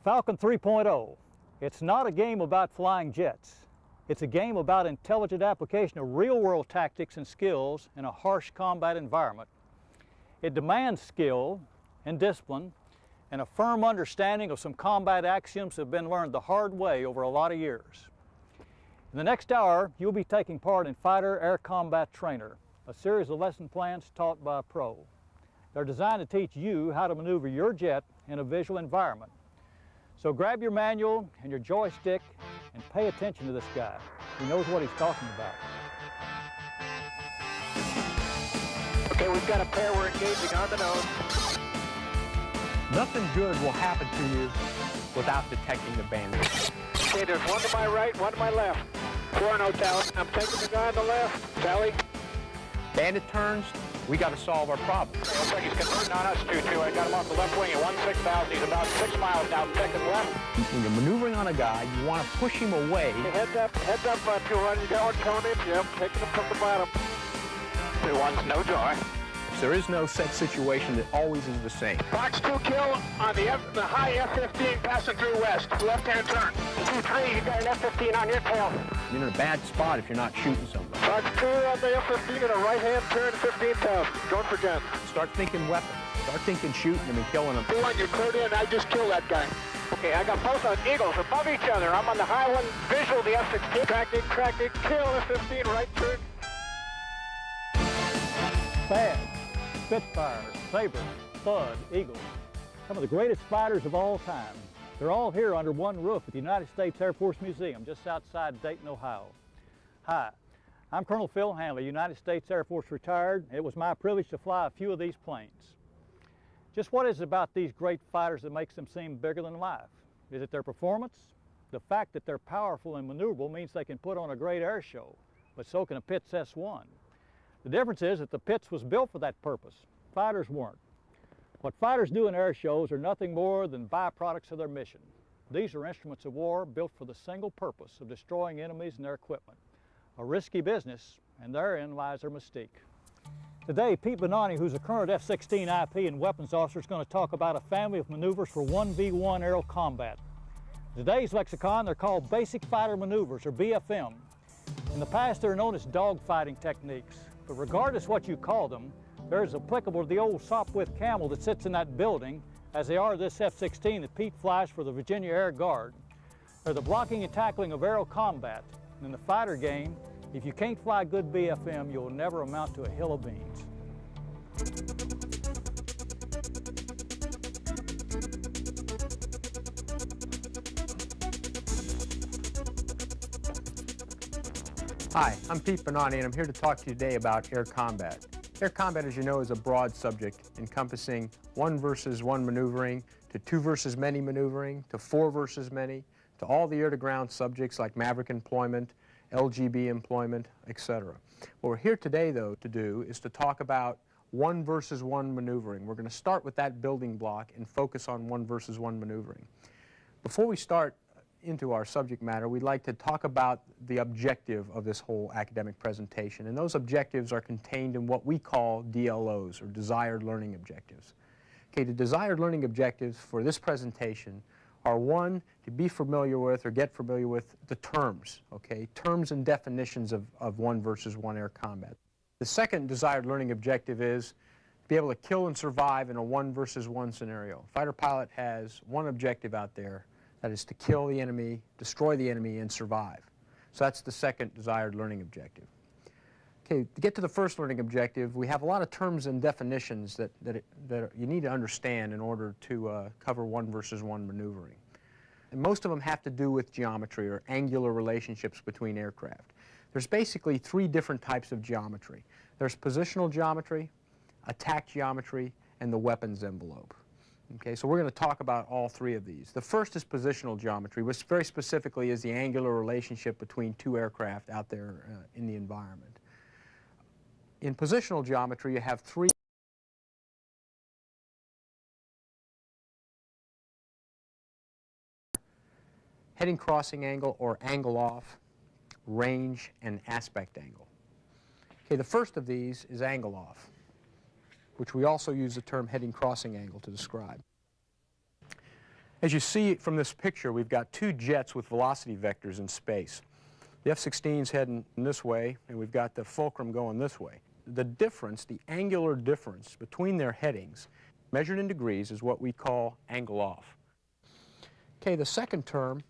Falcon 3.0. It's not a game about flying jets. It's a game about intelligent application of real-world tactics and skills in a harsh combat environment. It demands skill and discipline and a firm understanding of some combat axioms that have been learned the hard way over a lot of years. In the next hour, you'll be taking part in Fighter Air Combat Trainer, a series of lesson plans taught by a pro. They're designed to teach you how to maneuver your jet in a visual environment. So grab your manual and your joystick and pay attention to this guy. He knows what he's talking about. Okay, we've got a pair we're engaging on the nose. Nothing good will happen to you without detecting the bandit. Okay, there's one to my right, one to my left. 4-0, Tally. I'm taking the guy on the left. Tally. Bandit turns, we got to solve our problem. Okay, looks like he's converting on us, 2-2. I got him off the left wing at 16,000. He's about 6 miles now, second left. When you're maneuvering on a guy, you want to push him away. Okay, heads up, 200. You got one coming in. Yep, taking him from the bottom. 2-1's no joy. There is no set situation that always is the same. Fox 2 kill on the high F-15 passing through west. Left-hand turn. 2-3, you got an F-15 on your tail. You're in a bad spot if you're not shooting somebody. Fox 2 on the F-15 and a right-hand turn, 15,000. Going for Jen. Start thinking weapons. Start thinking shooting them and killing them. 2-1, you cleared in. I just killed that guy. Okay, I got both on Eagles above each other. I'm on the high one, visual, the F-16. Tracked it, kill F-15, right turn. Bad. Spitfires, Sabres, Spud, Eagles, some of the greatest fighters of all time. They're all here under one roof at the United States Air Force Museum just outside Dayton, Ohio. Hi, I'm Colonel Phil Hanley, United States Air Force retired. It was my privilege to fly a few of these planes. Just what is it about these great fighters that makes them seem bigger than life? Is it their performance? The fact that they're powerful and maneuverable means they can put on a great air show, but so can a Pitts S-1. The difference is that the Pitts was built for that purpose. Fighters weren't. What fighters do in air shows are nothing more than byproducts of their mission. These are instruments of war built for the single purpose of destroying enemies and their equipment. A risky business, and therein lies their mystique. Today, Pete Benani, who's a current F-16 IP and weapons officer, is going to talk about a family of maneuvers for 1v1 aerial combat. In today's lexicon, they're called basic fighter maneuvers, or BFM. In the past, they're known as dogfighting techniques. But regardless what you call them, they're as applicable to the old Sopwith Camel that sits in that building as they are this F-16 that Pete flies for the Virginia Air Guard. They're the blocking and tackling of aerial combat. And in the fighter game, if you can't fly good BFM, you'll never amount to a hill of beans. Hi, I'm Pete Benani, and I'm here to talk to you today about air combat. Air combat, as you know, is a broad subject encompassing 1 versus 1 maneuvering, to 2 versus many maneuvering, to 4 versus many, to all the air-to-ground subjects like Maverick employment, LGB employment, etc. What we're here today, though, to do is to talk about 1 versus 1 maneuvering. We're going to start with that building block and focus on 1 versus 1 maneuvering. Before we start into our subject matter, we'd like to talk about the objective of this whole academic presentation, and those objectives are contained in what we call DLOs, or desired learning objectives. Okay, the desired learning objectives for this presentation are: 1, to be familiar with or get familiar with the terms, okay, terms and definitions of 1 versus 1 air combat. The second desired learning objective is to be able to kill and survive in a 1 versus 1 scenario. A fighter pilot has one objective out there, that is to kill the enemy, destroy the enemy, and survive. So that's the second desired learning objective. Okay, to get to the first learning objective, we have a lot of terms and definitions that you need to understand in order to cover 1 versus 1 maneuvering. And most of them have to do with geometry or angular relationships between aircraft. There's basically 3 different types of geometry. There's positional geometry, attack geometry, and the weapons envelope. Okay, so we're going to talk about all 3 of these. The first is positional geometry, which very specifically is the angular relationship between 2 aircraft out there in the environment. In positional geometry, you have 3 heading crossing angle or angle off, range, and aspect angle. Okay, the first of these is angle off, which we also use the term heading crossing angle to describe. As you see from this picture, we've got two jets with velocity vectors in space. The F-16's heading this way, and we've got the Fulcrum going this way. The difference, the angular difference between their headings, measured in degrees, is what we call angle off. Okay, the second term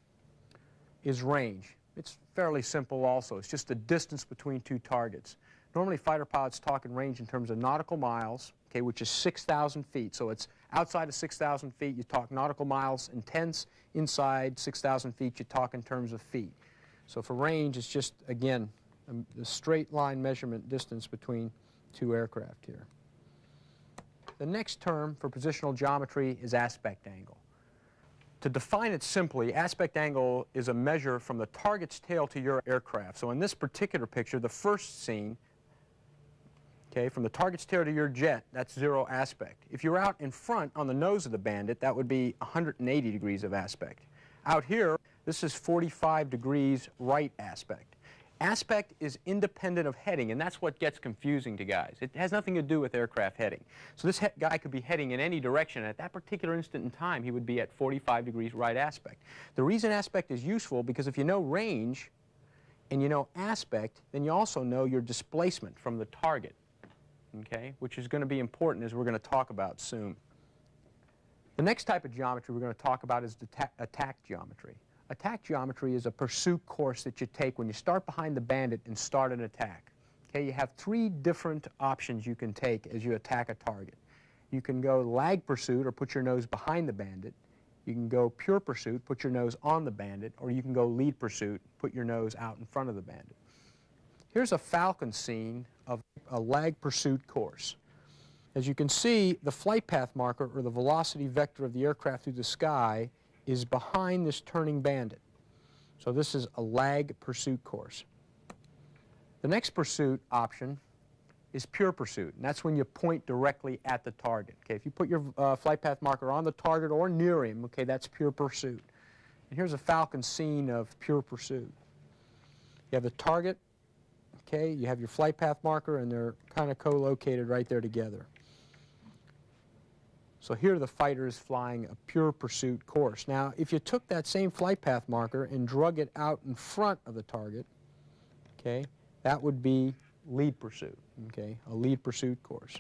is range. It's fairly simple also. It's just the distance between two targets. Normally fighter pilots talk in range in terms of nautical miles, okay, which is 6,000 feet. So it's outside of 6,000 feet, you talk nautical miles in tenths. Inside 6,000 feet, you talk in terms of feet. So for range, it's just, again, a straight line measurement distance between two aircraft here. The next term for positional geometry is aspect angle. To define it simply, aspect angle is a measure from the target's tail to your aircraft. So in this particular picture, the first scene, okay, from the target's tail to your jet, that's 0 aspect. If you're out in front on the nose of the Bandit, that would be 180 degrees of aspect. Out here, this is 45 degrees right aspect. Aspect is independent of heading, and that's what gets confusing to guys. It has nothing to do with aircraft heading. So this guy could be heading in any direction, and at that particular instant in time, he would be at 45 degrees right aspect. The reason aspect is useful because if you know range and you know aspect, then you also know your displacement from the target, okay, which is going to be important as we're going to talk about soon. The next type of geometry we're going to talk about is attack geometry. Attack geometry is a pursuit course that you take when you start behind the Bandit and start an attack. Okay, you have 3 different options you can take as you attack a target. You can go lag pursuit, or put your nose behind the Bandit. You can go pure pursuit, put your nose on the Bandit, or you can go lead pursuit, put your nose out in front of the Bandit. Here's a Falcon scene of a lag pursuit course. As you can see, the flight path marker, or the velocity vector of the aircraft through the sky, is behind this turning Bandit. So this is a lag pursuit course. The next pursuit option is pure pursuit, and that's when you point directly at the target. Okay, if you put your flight path marker on the target or near him, okay, that's pure pursuit. And here's a Falcon scene of pure pursuit. You have the target, okay, you have your flight path marker, and they're kind of co-located right there together. So here the fighter is flying a pure pursuit course. Now, if you took that same flight path marker and drug it out in front of the target, okay, that would be lead pursuit, okay, a lead pursuit course.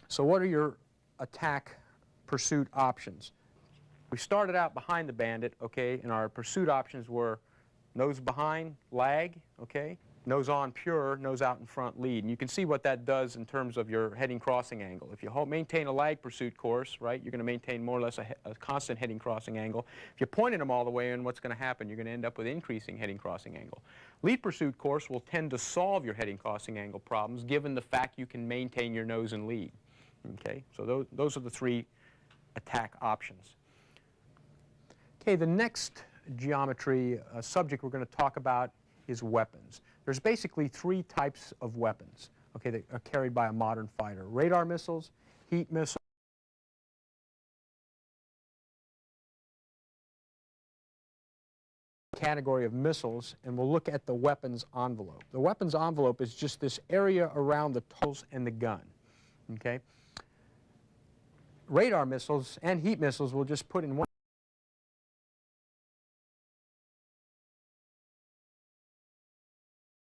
So what are your attack pursuit options? We started out behind the Bandit, okay, and our pursuit options were nose behind, lag, okay, nose on pure, nose out in front lead. And you can see what that does in terms of your heading crossing angle. If you maintain a lag pursuit course, right, you're going to maintain more or less a constant heading crossing angle. If you pointed them all the way in, what's going to happen? You're going to end up with increasing heading crossing angle. Lead pursuit course will tend to solve your heading crossing angle problems given the fact you can maintain your nose and lead. Okay, so those are the 3 attack options. Okay, the next geometry subject we're going to talk about is weapons. There's basically 3 types of weapons, okay, that are carried by a modern fighter: radar missiles, heat missiles, category of missiles, and we'll look at the weapons envelope. The weapons envelope is just this area around the tools and the gun, okay? Radar missiles and heat missiles we'll just put in one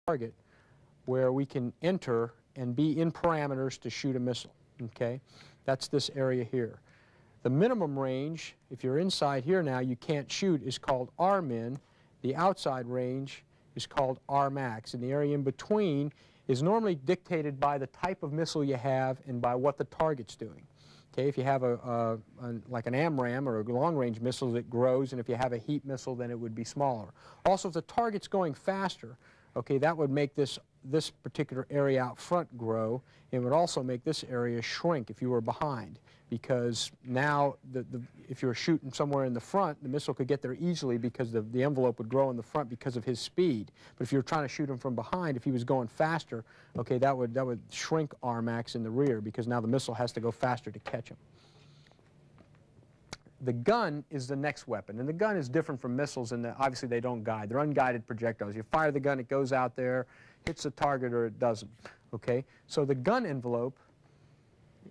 target where we can enter and be in parameters to shoot a missile, okay? That's this area here. The minimum range, if you're inside here now, you can't shoot, is called R-min. The outside range is called R-max, and the area in between is normally dictated by the type of missile you have and by what the target's doing. Okay, if you have like an AMRAAM or a long-range missile, it grows, and if you have a heat missile, then it would be smaller. Also, if the target's going faster, okay, that would make this particular area out front grow. It would also make this area shrink if you were behind, because now if you were shooting somewhere in the front, the missile could get there easily because the envelope would grow in the front because of his speed. But if you were trying to shoot him from behind, if he was going faster, okay, that would shrink R-max in the rear because now the missile has to go faster to catch him. The gun is the next weapon, and the gun is different from missiles in that obviously they don't guide. They're unguided projectiles. You fire the gun, it goes out there, hits the target, or it doesn't. Okay? So the gun envelope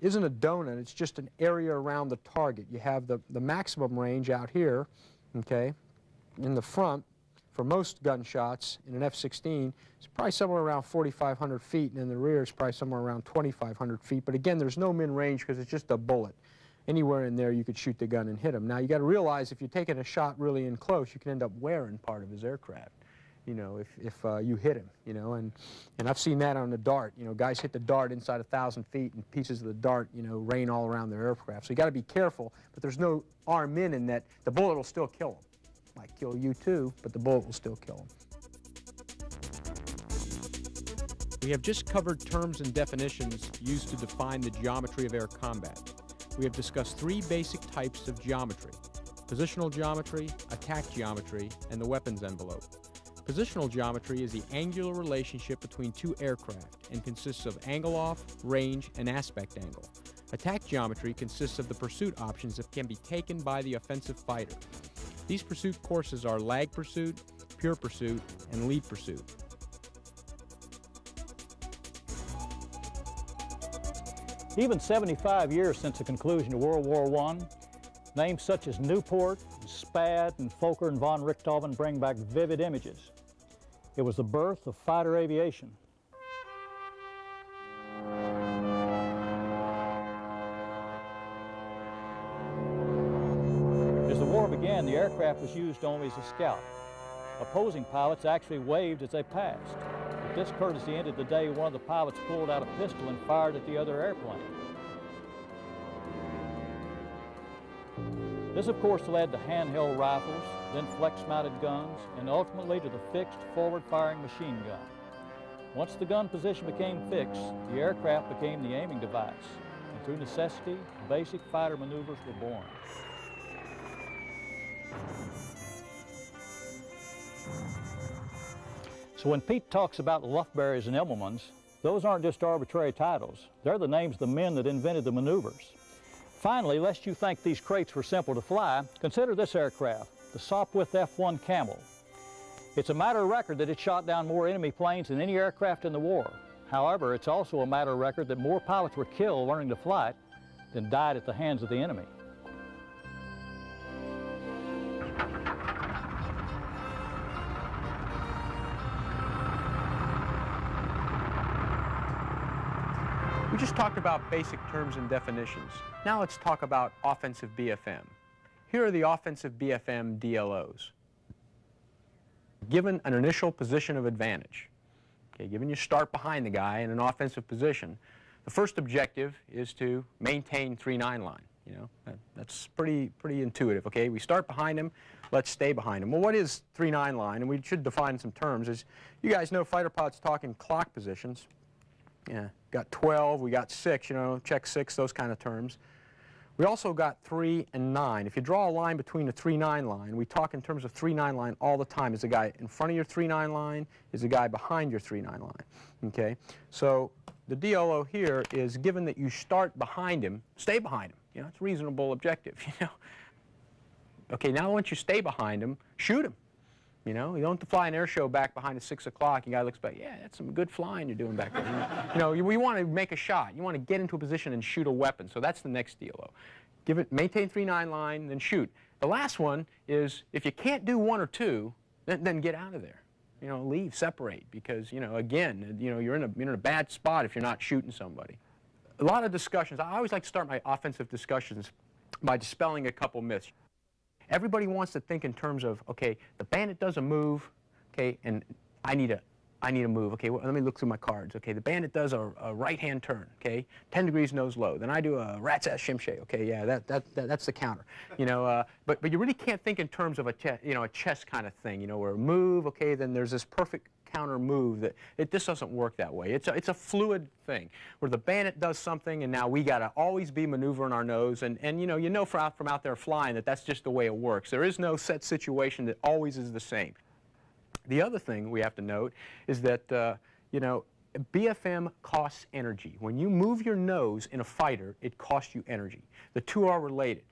isn't a donut, it's just an area around the target. You have the maximum range out here, okay, in the front. For most gunshots in an F-16, it's probably somewhere around 4,500 feet, and in the rear it's probably somewhere around 2,500 feet. But again, there's no min range because it's just a bullet. Anywhere in there you could shoot the gun and hit him. Now you got to realize if you're taking a shot really in close, you can end up wearing part of his aircraft, you know, if you hit him, you know, and I've seen that on the dart. You know, guys hit the dart inside 1,000 feet and pieces of the dart, you know, rain all around their aircraft. So you got to be careful, but there's no arm in that the bullet will still kill him. Might kill you too, but the bullet will still kill him. We have just covered terms and definitions used to define the geometry of air combat. We have discussed three basic types of geometry: positional geometry, attack geometry, and the weapons envelope. Positional geometry is the angular relationship between two aircraft and consists of angle off, range, and aspect angle. Attack geometry consists of the pursuit options that can be taken by the offensive fighter. These pursuit courses are lag pursuit, pure pursuit, and lead pursuit. Even 75 years since the conclusion of World War I, names such as Newport, Spad, and Fokker and von Richthofen bring back vivid images. It was the birth of fighter aviation. As the war began, the aircraft was used only as a scout. Opposing pilots actually waved as they passed. But this courtesy ended the day one of the pilots pulled out a pistol and fired at the other airplane. This, of course, led to handheld rifles, then flex-mounted guns, and ultimately to the fixed forward-firing machine gun. Once the gun position became fixed, the aircraft became the aiming device, and through necessity, basic fighter maneuvers were born. So when Pete talks about Lufberries and Immelmans, those aren't just arbitrary titles. They're the names of the men that invented the maneuvers. Finally, lest you think these crates were simple to fly, consider this aircraft, the Sopwith F-1 Camel. It's a matter of record that it shot down more enemy planes than any aircraft in the war. However, it's also a matter of record that more pilots were killed learning to fly it than died at the hands of the enemy. We just talked about basic terms and definitions. Now let's talk about offensive BFM. Here are the offensive BFM DLOs. Given an initial position of advantage, okay, given you start behind the guy in an offensive position, the first objective is to maintain 3-9 line. You know, that's pretty intuitive. Okay, we start behind him, let's stay behind him. Well, what is 3-9 line? And we should define some terms. As you guys know, fighter pilots talk in clock positions. Yeah, got 12, we got 6, you know, check 6, those kind of terms. We also got 3 and 9. If you draw a line between the 3-9 line, we talk in terms of 3-9 line all the time. Is the guy in front of your 3-9 line? Is the guy behind your 3-9 line? Okay, so the DLO here is given that you start behind him, stay behind him. You know, it's a reasonable objective, you know. Okay, now once you stay behind him, shoot him. You know, you don't have to fly an air show back behind at 6 o'clock. The guy looks back, yeah, that's some good flying you're doing back there. You know, we want to make a shot. You want to get into a position and shoot a weapon. So that's the next DLO. Give it, maintain 3-9 line, then shoot. The last one is if you can't do 1 or 2, then get out of there. You know, leave, separate, because, you know, again, you know, you're in a bad spot if you're not shooting somebody. A lot of discussions. I always like to start my offensive discussions by dispelling a couple myths. Everybody wants to think in terms of, okay, the bandit does a move, okay, and I need a move. Okay, well, let me look through my cards. Okay, the bandit does a right-hand turn. Okay, 10 degrees nose low. Then I do a rat's ass shimshay. Okay, yeah, that's the counter. You know, but you really can't think in terms of a chess kind of thing. You know, where a move. Okay, then there's this perfect counter move that this doesn't work that way. It's a fluid thing where the bandit does something and now we got to always be maneuvering our nose and you know from out there flying that that's just the way it works. There is no set situation that always is the same. The other thing we have to note is that you know, BFM costs energy. When you move your nose in a fighter, it costs you energy. The two are related.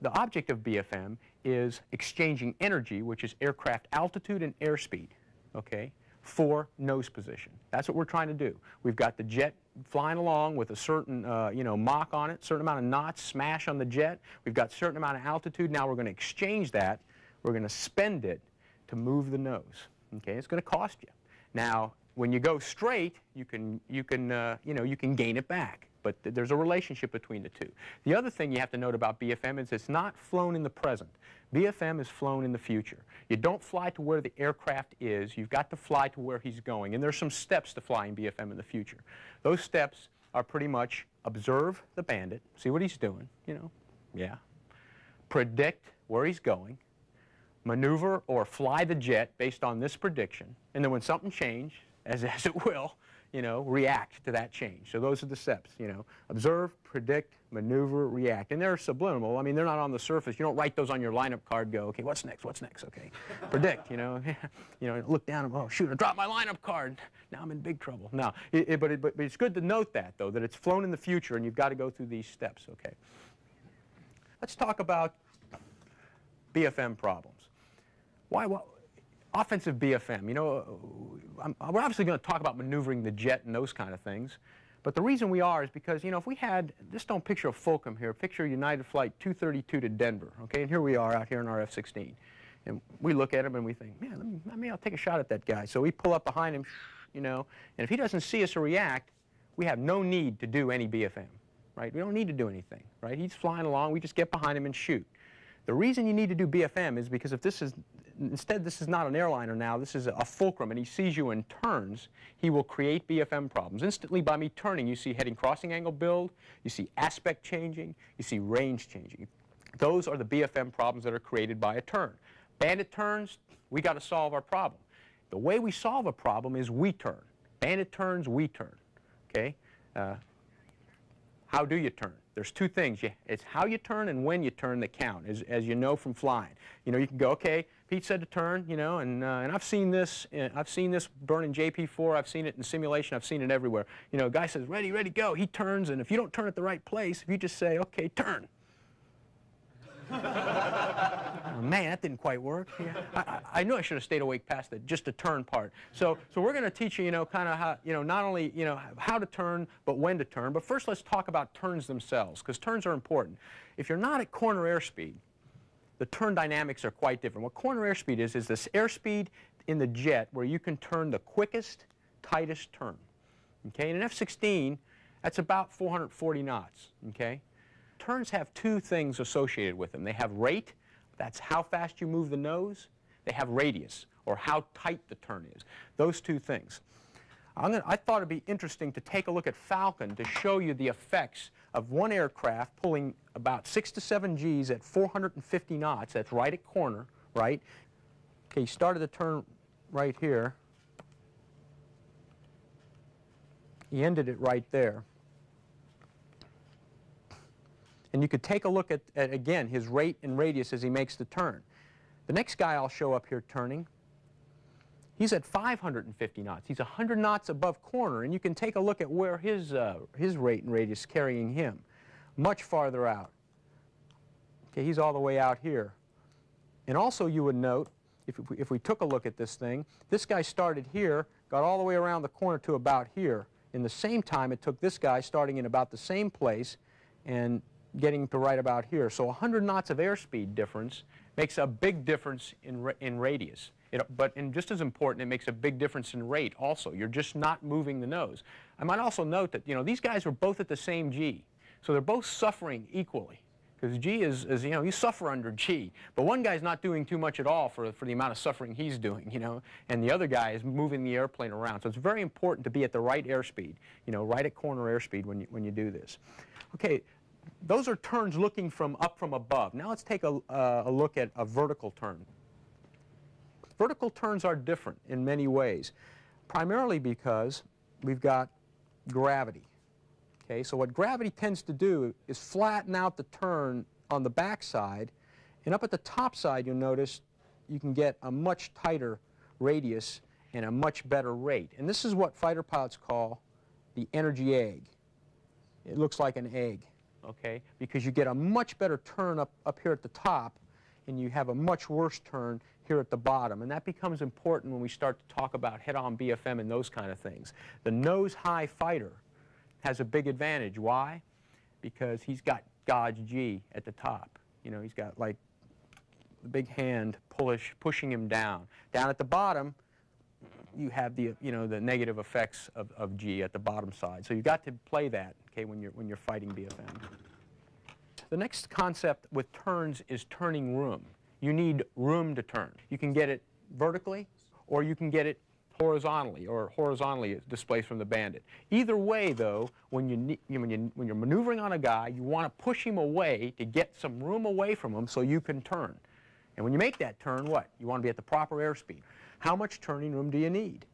The object of BFM is exchanging energy, which is aircraft altitude and airspeed, okay, for nose position. That's what we're trying to do. We've got the jet flying along with a certain, Mach on it, certain amount of knots, smash on the jet. We've got a certain amount of altitude. Now we're going to exchange that. We're going to spend it to move the nose. Okay, it's going to cost you. Now, when you go straight, you can gain it back. But there's a relationship between the two. The other thing you have to note about BFM is it's not flown in the present. BFM is flown in the future. You don't fly to where the aircraft is. You've got to fly to where he's going. And there's some steps to flying BFM in the future. Those steps are pretty much observe the bandit, see what he's doing, predict where he's going, maneuver or fly the jet based on this prediction, and then when something changes, as it will, react to that change. So those are the steps, observe, predict, maneuver, react. And they're subliminal. I mean, they're not on the surface. You don't write those on your lineup card, go, okay, what's next, okay. Predict, look down and, oh, shoot, I dropped my lineup card. Now I'm in big trouble. No, but it's good to note that, though, that it's flown in the future and you've got to go through these steps, okay. Let's talk about BFM problems. Why? Offensive BFM, we're obviously going to talk about maneuvering the jet and those kind of things. But the reason we are is because, if we had, just don't picture a Falcon here, picture United Flight 232 to Denver, okay? And here we are out here in our F-16. And we look at him and we think, man, I'll take a shot at that guy. So we pull up behind him, and if he doesn't see us or react, we have no need to do any BFM, right? We don't need to do anything, right? He's flying along, we just get behind him and shoot. The reason you need to do BFM is because if this is, instead this is not an airliner now, this is a fulcrum, and he sees you and turns, he will create BFM problems. Instantly by me turning, you see heading crossing angle build, you see aspect changing, you see range changing. Those are the BFM problems that are created by a turn. Bandit turns, we got to solve our problem. The way we solve a problem is we turn. Bandit turns, we turn, okay? How do you turn? There's two things. It's how you turn and when you turn that count, as you know from flying. You can go, okay, Pete said to turn, and I've seen this. I've seen this burn in JP4. I've seen it in simulation. I've seen it everywhere. A guy says, ready, go. He turns, and if you don't turn at the right place, if you just say, okay, turn. Oh, man, that didn't quite work. Yeah. I knew I should have stayed awake past just the turn part. So we're going to teach you, kind of how, not only, how to turn, but when to turn. But first, let's talk about turns themselves, because turns are important. If you're not at corner airspeed, the turn dynamics are quite different. What corner airspeed is this airspeed in the jet where you can turn the quickest, tightest turn. Okay, in an F-16, that's about 440 knots. Okay. Turns have two things associated with them. They have rate, that's how fast you move the nose. They have radius, or how tight the turn is. Those two things. I thought it'd be interesting to take a look at Falcon to show you the effects of one aircraft pulling about 6 to 7 Gs at 450 knots. That's right at corner, right? Okay, you started the turn right here. He ended it right there. And you could take a look at, again, his rate and radius as he makes the turn. The next guy I'll show up here turning, he's at 550 knots. He's 100 knots above corner, and you can take a look at where his rate and radius is carrying him, much farther out. Okay, he's all the way out here. And also you would note, if we took a look at this thing, this guy started here, got all the way around the corner to about here. In the same time, it took this guy starting in about the same place and getting to right about here. So 100 knots of airspeed difference makes a big difference in radius. But just as important, it makes a big difference in rate also. You're just not moving the nose. I might also note that these guys were both at the same G. So they're both suffering equally. Because G is you suffer under G. But one guy's not doing too much at all for the amount of suffering he's doing, and the other guy is moving the airplane around. So it's very important to be at the right airspeed, right at corner airspeed when you do this. Okay. Those are turns looking up from above. Now let's take a look at a vertical turn. Vertical turns are different in many ways, primarily because we've got gravity. Okay, so what gravity tends to do is flatten out the turn on the back side, and up at the top side you'll notice you can get a much tighter radius and a much better rate. And this is what fighter pilots call the energy egg. It looks like an egg. Okay, because you get a much better turn up here at the top, and you have a much worse turn here at the bottom. And that becomes important when we start to talk about head-on BFM and those kind of things. The nose-high fighter has a big advantage. Why? Because he's got God's G at the top. You know, he's got like the big hand pushing him down. Down at the bottom, you have the the negative effects of G at the bottom side. So you've got to play that, okay, when you're fighting BFM. The next concept with turns is turning room. You need room to turn. You can get it vertically, or you can get it horizontally, or horizontally displaced from the bandit. Either way, though, when you're maneuvering on a guy, you want to push him away to get some room away from him so you can turn. And when you make that turn, what? You want to be at the proper airspeed. How much turning room do you need?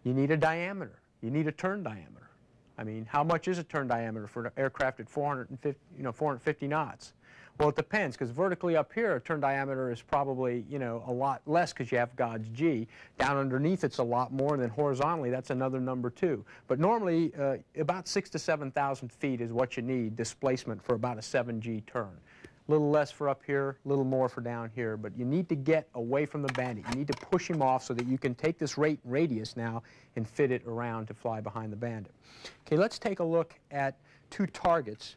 You need a diameter. You need a turn diameter. I mean, how much is a turn diameter for an aircraft at 450 knots? Well, it depends, because vertically up here, a turn diameter is probably, a lot less because you have God's G. Down underneath, it's a lot more, and then horizontally, that's another number too. But normally, about 6,000 to 7,000 feet is what you need displacement for about a 7G turn. A little less for up here, a little more for down here, but you need to get away from the bandit. You need to push him off so that you can take this radius now and fit it around to fly behind the bandit. Okay, let's take a look at two targets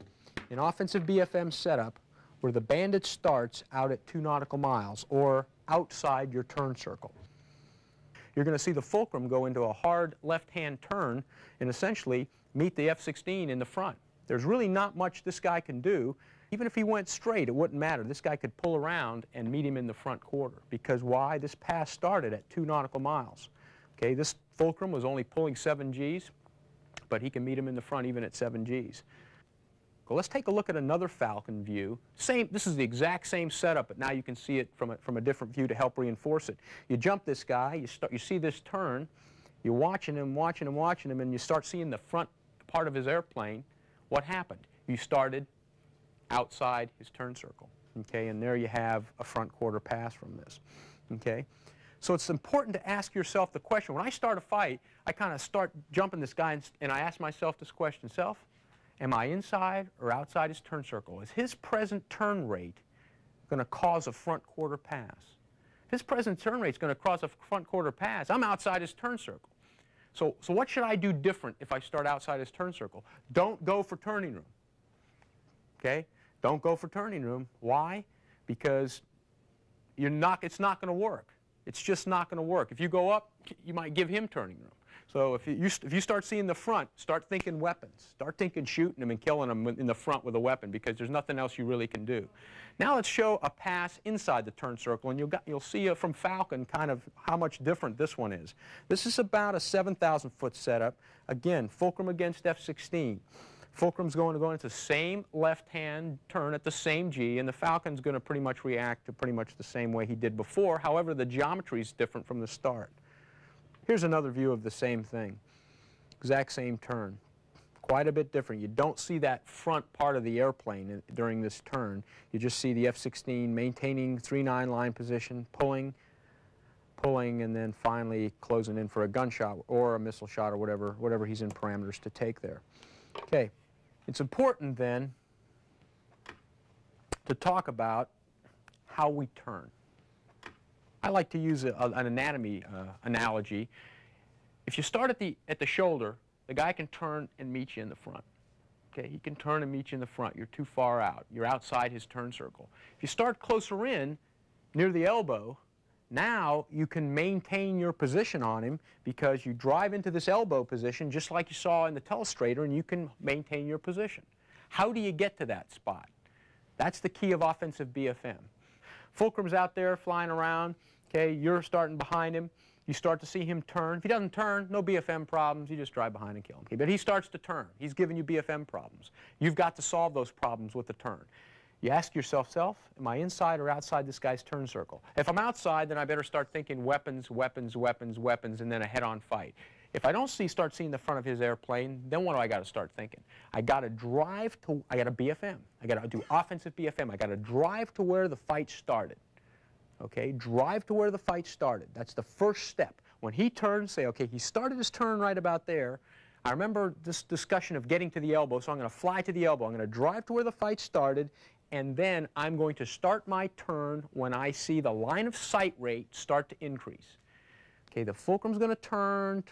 in offensive BFM setup where the bandit starts out at 2 nautical miles, or outside your turn circle. You're going to see the fulcrum go into a hard left-hand turn and essentially meet the F-16 in the front. There's really not much this guy can do. Even if he went straight, it wouldn't matter. This guy could pull around and meet him in the front quarter. Because why? This pass started at 2 nautical miles. Okay, this fulcrum was only pulling 7 Gs, but he can meet him in the front even at 7 Gs. Well, let's take a look at another Falcon view. This is the exact same setup, but now you can see it from a different view to help reinforce it. You jump this guy, you see this turn, you're watching him, and you start seeing the front part of his airplane. What happened? You started outside his turn circle, okay, and there you have a front quarter pass from this, okay. So it's important to ask yourself the question. When I start a fight, I kind of start jumping this guy, and I ask myself this question: am I inside or outside his turn circle? Is his present turn rate going to cause a front quarter pass? If his present turn rate is going to cause a front quarter pass, I'm outside his turn circle. So what should I do different if I start outside his turn circle? Don't go for turning room. Okay? Don't go for turning room. Why? Because it's not going to work. It's just not going to work. If you go up, you might give him turning room. So if you start seeing the front, start thinking weapons. Start thinking shooting him and killing him in the front with a weapon, because there's nothing else you really can do. Now let's show a pass inside the turn circle, and you'll see from Falcon kind of how much different this one is. This is about a 7,000-foot setup. Again, fulcrum against F-16. Fulcrum's going to go into the same left-hand turn at the same G, and the Falcon's going to pretty much react to pretty much the same way he did before. However, the geometry is different from the start. Here's another view of the same thing. Exact same turn. Quite a bit different. You don't see that front part of the airplane during this turn. You just see the F-16 maintaining 3-9 line position, pulling, and then finally closing in for a gunshot or a missile shot or whatever he's in parameters to take there. Okay. It's important then to talk about how we turn. I like to use an anatomy analogy. If you start at the shoulder, the guy can turn and meet you in the front. Okay, he can turn and meet you in the front. You're too far out. You're outside his turn circle. If you start closer in, near the elbow, now you can maintain your position on him because you drive into this elbow position just like you saw in the telestrator, and you can maintain your position. How do you get to that spot? That's the key of offensive BFM. Fulcrum's out there flying around. Okay, you're starting behind him. You start to see him turn. If he doesn't turn, no BFM problems. You just drive behind and kill him. Okay, but he starts to turn. He's giving you BFM problems. You've got to solve those problems with the turn. You ask yourself, am I inside or outside this guy's turn circle? If I'm outside, then I better start thinking weapons, weapons, weapons, weapons, and then a head-on fight. If I don't start seeing the front of his airplane, then what do I got to start thinking? I got to BFM. I got to do offensive BFM. I got to drive to where the fight started. Okay, drive to where the fight started. That's the first step. When he turns, say, okay, he started his turn right about there. I remember this discussion of getting to the elbow, so I'm going to fly to the elbow. I'm going to drive to where the fight started, and then I'm going to start my turn when I see the line of sight rate start to increase. Okay, the fulcrum's going to turn,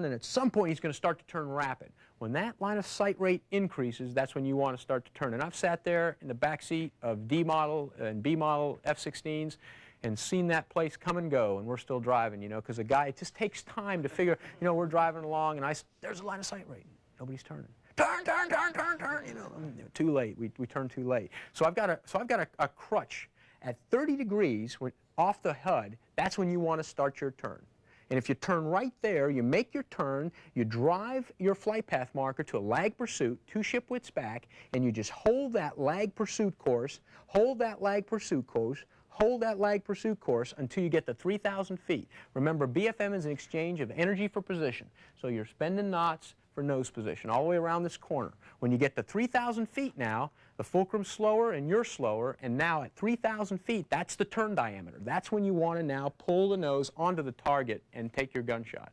and at some point he's going to start to turn rapid. When that line of sight rate increases, that's when you want to start to turn. And I've sat there in the back seat of D model and B model F-16s and seen that place come and go, and we're still driving, you know, because the guy, it just takes time to figure, you know, we're driving along, and there's a line of sight rate. Nobody's turning. Turn, turn, turn, turn, turn, you know, too late. We turned too late. So I've got a crutch. At 30 degrees off the HUD, that's when you want to start your turn. And if you turn right there, you make your turn, you drive your flight path marker to a lag pursuit, 2 ship widths back, and you just hold that lag pursuit course, hold that lag pursuit course, hold that lag pursuit course until you get to 3,000 feet. Remember, BFM is an exchange of energy for position. So you're spending knots for nose position all the way around this corner. When you get to 3,000 feet now, the fulcrum's slower and you're slower, and now at 3,000 feet, that's the turn diameter. That's when you want to now pull the nose onto the target and take your gunshot.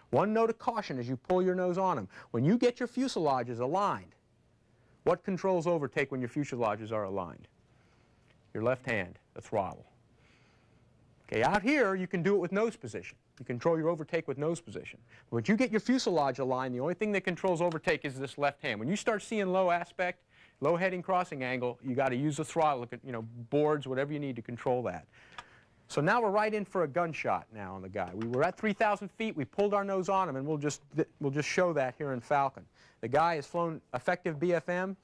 One note of caution as you pull your nose on them. When you get your fuselages aligned, what controls overtake when your fuselages are aligned? Your left hand, the throttle. Okay, out here, you can do it with nose position. You control your overtake with nose position. When you get your fuselage aligned, the only thing that controls overtake is this left hand. When you start seeing low aspect, low heading crossing angle, you got to use the throttle, look at, you know, boards, whatever you need to control that. So now we're right in for a gunshot now on the guy. We were at 3,000 feet, we pulled our nose on him, and we'll just show that here in Falcon. The guy has flown effective BFM.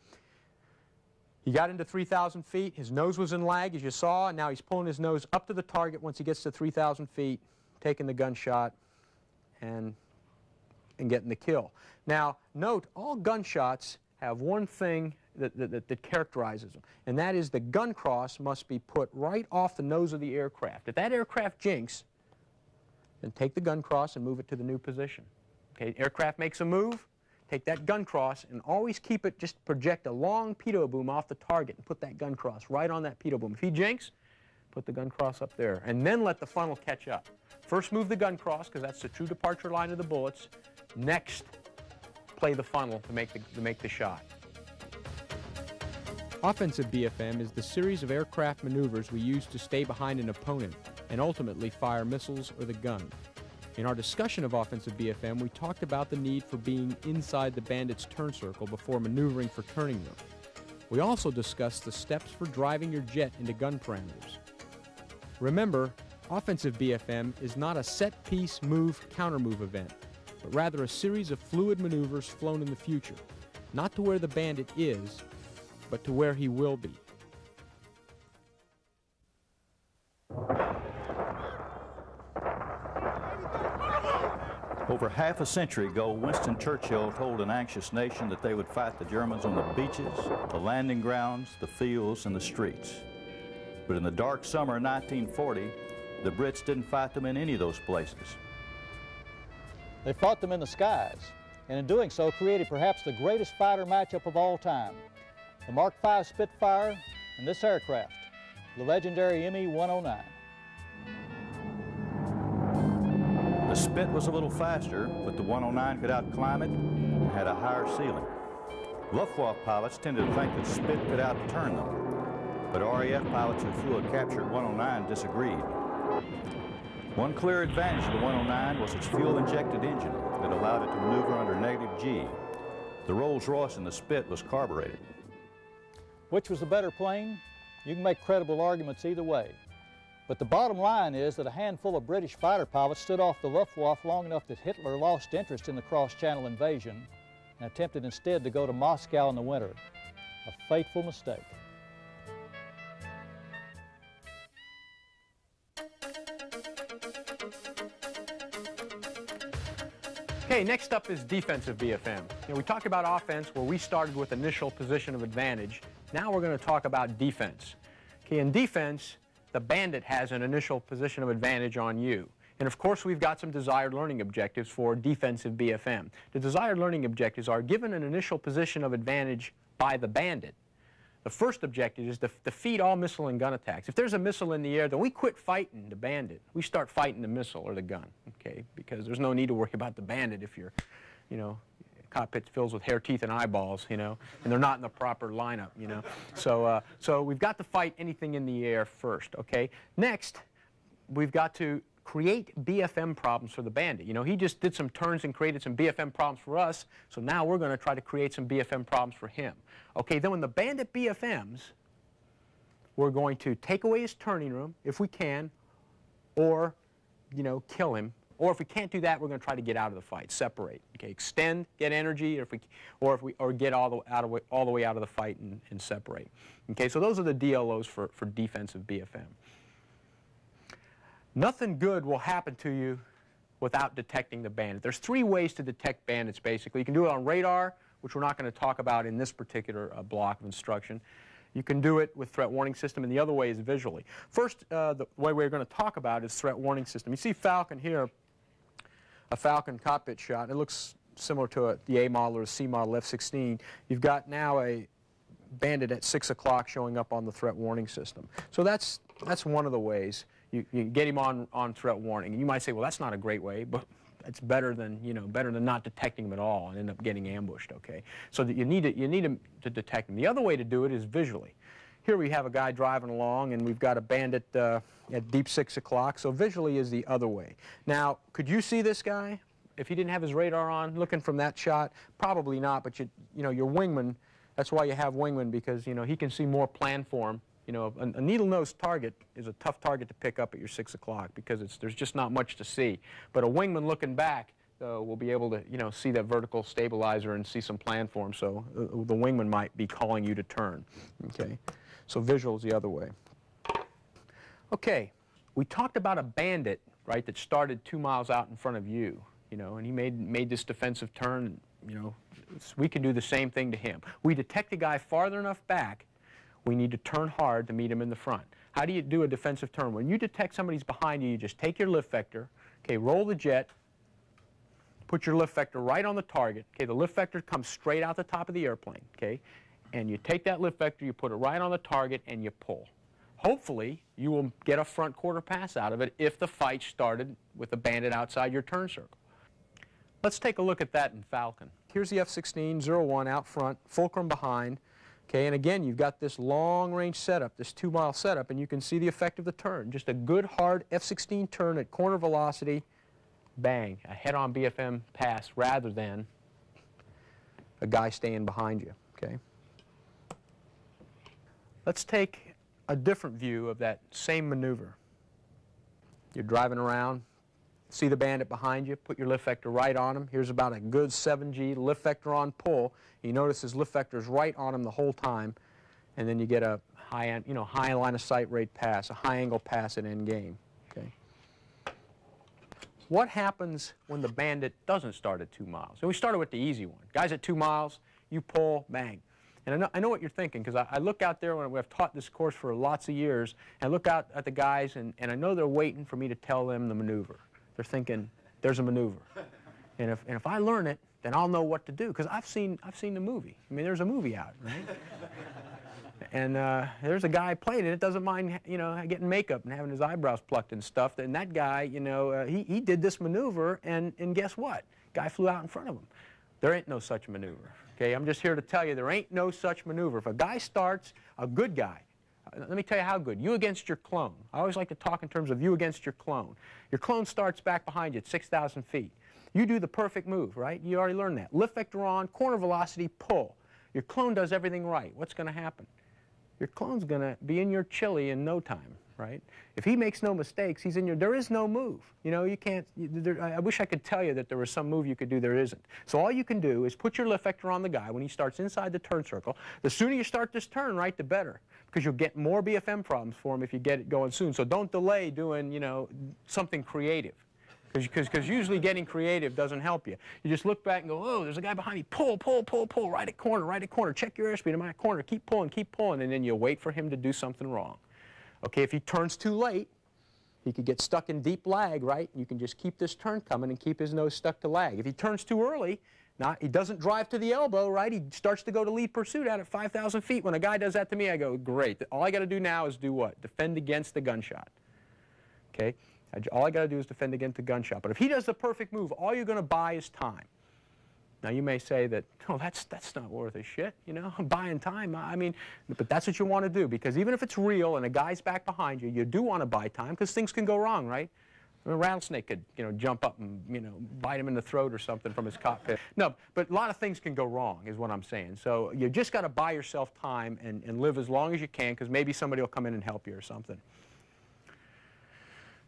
He got into 3,000 feet, his nose was in lag as you saw, and now he's pulling his nose up to the target once he gets to 3,000 feet, taking the gunshot and getting the kill. Now note, all gunshots have one thing that characterizes them, and that is the gun cross must be put right off the nose of the aircraft. If that aircraft jinks, then take the gun cross and move it to the new position. Okay, aircraft makes a move, take that gun cross and always keep it, just project a long pitot boom off the target and put that gun cross right on that pitot boom. If he jinks, put the gun cross up there, and then let the funnel catch up. First move the gun cross, because that's the true departure line of the bullets. Next, play the funnel to make the shot. Offensive BFM is the series of aircraft maneuvers we use to stay behind an opponent and ultimately fire missiles or the gun. In our discussion of offensive BFM, we talked about the need for being inside the bandit's turn circle before maneuvering for turning them. We also discussed the steps for driving your jet into gun parameters. Remember, offensive BFM is not a set-piece move-counter-move event, but rather a series of fluid maneuvers flown in the future, not to where the bandit is, but to where he will be. Over half a century ago, Winston Churchill told an anxious nation that they would fight the Germans on the beaches, the landing grounds, the fields, and the streets. But in the dark summer of 1940, the Brits didn't fight them in any of those places. They fought them in the skies, and in doing so created perhaps the greatest fighter matchup of all time. The Mark V Spitfire and this aircraft, the legendary ME-109. The Spit was a little faster, but the 109 could outclimb it and had a higher ceiling. Luftwaffe pilots tended to think that Spit could outturn them, but RAF pilots who flew a captured 109 disagreed. One clear advantage of the 109 was its fuel-injected engine that allowed it to maneuver under -G. The Rolls-Royce in the Spit was carbureted. Which was the better plane? You can make credible arguments either way. But the bottom line is that a handful of British fighter pilots stood off the Luftwaffe long enough that Hitler lost interest in the cross-channel invasion and attempted instead to go to Moscow in the winter. A fateful mistake. Okay, next up is defensive BFM. You know, we talked about offense where we started with initial position of advantage. Now we're going to talk about defense. Okay, in defense, the bandit has an initial position of advantage on you. And of course, we've got some desired learning objectives for defensive BFM. The desired learning objectives are given an initial position of advantage by the bandit. The first objective is to defeat all missile and gun attacks. If there's a missile in the air, then we quit fighting the bandit. We start fighting the missile or the gun, okay? Because there's no need to worry about the bandit if you're, you know, cockpit fills with hair, teeth, and eyeballs, you know, and they're not in the proper lineup, you know. So we've got to fight anything in the air first, okay? Next, we've got to create BFM problems for the bandit. You know, he just did some turns and created some BFM problems for us, so now we're going to try to create some BFM problems for him. Okay, then when the bandit BFMs, we're going to take away his turning room, if we can, or, you know, kill him. Or if we can't do that, we're going to try to get out of the fight, separate. Okay, extend, get energy, or get all the way out of the fight and separate. Okay, so those are the DLOs for defensive BFM. Nothing good will happen to you without detecting the bandit. There's 3 ways to detect bandits, basically. You can do it on radar, which we're not going to talk about in this particular block of instruction. You can do it with threat warning system, and the other way is visually. First, the way we're going to talk about is threat warning system. You see Falcon here, a Falcon cockpit shot. It looks similar to the A model or a C model F-16. You've got now a bandit at 6 o'clock showing up on the threat warning system. So that's one of the ways you get him on threat warning. And you might say, well, that's not a great way, but it's better than, you know, better than not detecting him at all and end up getting ambushed. Okay, so that you need him to detect him. The other way to do it is visually. Here we have a guy driving along, and we've got a bandit at deep 6 o'clock. So visually is the other way. Now, could you see this guy if he didn't have his radar on, looking from that shot? Probably not. But you know, your wingman. That's why you have wingman, because you know he can see more plan for him. You know, a needle-nosed target is a tough target to pick up at your 6 o'clock because there's just not much to see. But a wingman looking back will be able to, you know, see that vertical stabilizer and see some plan for him. So the wingman might be calling you to turn. Okay, so visual is the other way. Okay, we talked about a bandit, right, that started 2 miles out in front of you. You know, and he made this defensive turn. You know, we can do the same thing to him. We detect a guy farther enough back. We need to turn hard to meet him in the front. How do you do a defensive turn? When you detect somebody's behind you, you just take your lift vector, okay, roll the jet, put your lift vector right on the target. Okay, the lift vector comes straight out the top of the airplane, okay, and you take that lift vector, you put it right on the target, and you pull. Hopefully, you will get a front quarter pass out of it if the fight started with a bandit outside your turn circle. Let's take a look at that in Falcon. Here's the F-16, 01 out front, fulcrum behind. Okay, and again, you've got this long-range setup, this 2-mile setup, and you can see the effect of the turn. Just a good, hard F-16 turn at corner velocity, bang, a head-on BFM pass rather than a guy staying behind you, okay? Let's take a different view of that same maneuver. You're driving around, see the bandit behind you, put your lift vector right on him. Here's about a good 7G lift vector on pull. You notice his lift vector is right on him the whole time, and then you get a high line of sight rate pass, a high angle pass at end game. Okay. What happens when the bandit doesn't start at 2 miles? So we started with the easy one. Guys at 2 miles, you pull, bang. And I know what you're thinking, because I look out there when I've taught this course for lots of years, and I look out at the guys, and I know they're waiting for me to tell them the maneuver. They're thinking, there's a maneuver. And if I learn it, then I'll know what to do, because I've seen the movie. I mean, there's a movie out, right? And there's a guy playing it that doesn't mind, you know, getting makeup and having his eyebrows plucked and stuff. And that guy, you know, he did this maneuver, and guess what? Guy flew out in front of him. There ain't no such maneuver. Okay, I'm just here to tell you there ain't no such maneuver. If a guy starts, a good guy, let me tell you how good. You against your clone. I always like to talk in terms of you against your clone. Your clone starts back behind you at 6,000 feet. You do the perfect move, right? You already learned that. Lift vector on, corner velocity, pull. Your clone does everything right. What's going to happen? Your clone's going to be in your chili in no time, right? If he makes no mistakes, he's in your, there is no move. You know, you can't, I wish I could tell you that there was some move you could do, there isn't. So all you can do is put your lift vector on the guy when he starts inside the turn circle. The sooner you start this turn, right, the better, because you'll get more BFM problems for him if you get it going soon. So don't delay doing, you know, something creative. Because usually getting creative doesn't help you. You just look back and go, oh, there's a guy behind me. Pull, pull, pull, pull, right at corner, right at corner. Check your airspeed in my corner. Keep pulling, and then you wait for him to do something wrong. Okay, if he turns too late, he could get stuck in deep lag, right? You can just keep this turn coming and keep his nose stuck to lag. If he turns too early, he doesn't drive to the elbow, right? He starts to go to lead pursuit out at 5,000 feet. When a guy does that to me, I go, great. All I got to do now is do what? Defend against the gunshot. Okay? All I got to do is defend against the gunshot. But if he does the perfect move, all you're going to buy is time. Now, you may say that, oh, that's not worth a shit, you know, I'm buying time. I mean, but that's what you want to do, because even if it's real and a guy's back behind you, you do want to buy time, because things can go wrong, right? A rattlesnake could, jump up and, bite him in the throat or something from his cockpit. No, but a lot of things can go wrong, is what I'm saying. So you just got to buy yourself time and live as long as you can, because maybe somebody will come in and help you or something.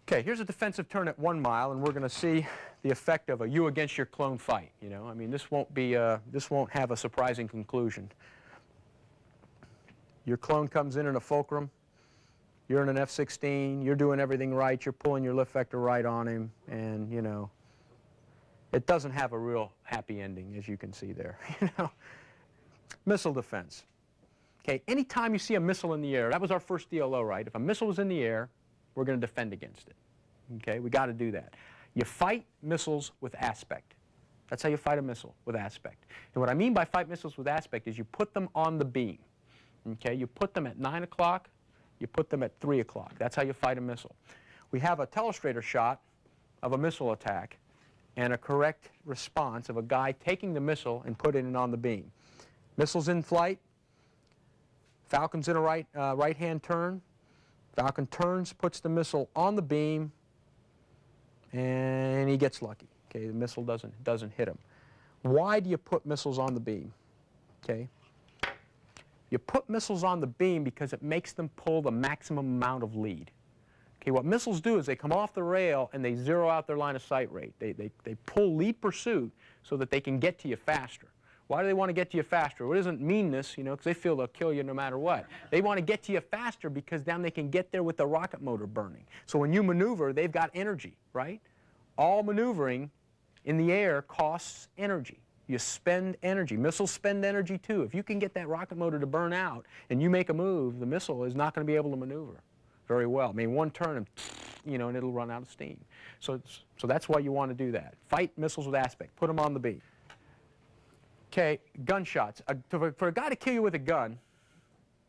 Okay, here's a defensive turn at 1 mile, and we're going to see the effect of a you against your clone fight. I mean, this won't have a surprising conclusion. Your clone comes in a fulcrum. You're in an F-16, you're doing everything right, you're pulling your lift vector right on him, and, it doesn't have a real happy ending, as you can see there, Missile defense. Okay, anytime you see a missile in the air, that was our first DLO, right? If a missile was in the air, we're going to defend against it. Okay, we got to do that. You fight missiles with aspect. That's how you fight a missile, with aspect. And what I mean by fight missiles with aspect is you put them on the beam. Okay, you put them at 9 o'clock, you put them at 3 o'clock. That's how you fight a missile. We have a telestrator shot of a missile attack and a correct response of a guy taking the missile and putting it on the beam. Missile's in flight. Falcon's in a right-hand turn. Falcon turns, puts the missile on the beam, and he gets lucky. Okay, the missile doesn't hit him. Why do you put missiles on the beam? Okay. You put missiles on the beam because it makes them pull the maximum amount of lead. Okay, what missiles do is they come off the rail and they zero out their line of sight rate. They pull lead pursuit so that they can get to you faster. Why do they want to get to you faster? Well, it isn't meanness, because they feel they'll kill you no matter what. They want to get to you faster because then they can get there with the rocket motor burning. So when you maneuver, they've got energy, right? All maneuvering in the air costs energy. You spend energy. Missiles spend energy too. If you can get that rocket motor to burn out and you make a move, the missile is not going to be able to maneuver very well. I mean, one turn and, and it'll run out of steam. So that's why you want to do that. Fight missiles with aspect. Put them on the beam. Okay, gunshots. For a guy to kill you with a gun,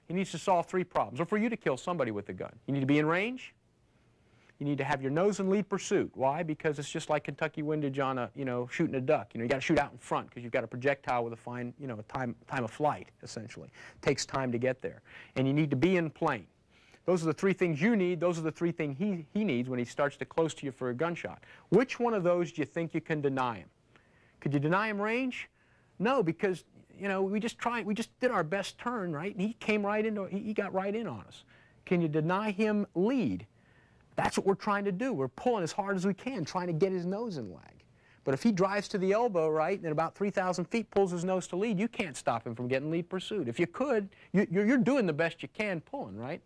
he needs to solve 3 problems. Or for you to kill somebody with a gun. You need to be in range. You need to have your nose in lead pursuit. Why? Because it's just like Kentucky windage on a, shooting a duck. You got to shoot out in front because you've got a projectile with a fine, a time of flight, essentially. It takes time to get there. And you need to be in plane. Those are the 3 things you need. Those are the 3 things he needs when he starts to close to you for a gunshot. Which one of those do you think you can deny him? Could you deny him range? No, because, we just did our best turn, right? And he came right into, he got right in on us. Can you deny him lead? That's what we're trying to do. We're pulling as hard as we can, trying to get his nose in lag. But if he drives to the elbow, right, and at about 3,000 feet pulls his nose to lead, you can't stop him from getting lead pursuit. If you could, you're doing the best you can pulling, right?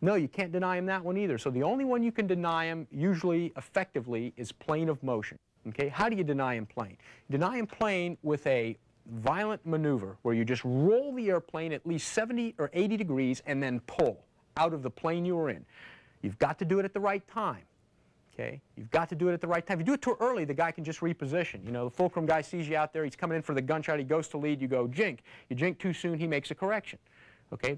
No, you can't deny him that one either. So the only one you can deny him, usually effectively, is plane of motion. Okay, how do you deny him plane? You deny him plane with a violent maneuver where you just roll the airplane at least 70 or 80 degrees and then pull out of the plane you were in. You've got to do it at the right time, okay? You've got to do it at the right time. If you do it too early, the guy can just reposition. The fulcrum guy sees you out there, he's coming in for the gunshot, he goes to lead, you go jink. You jink too soon, he makes a correction, okay?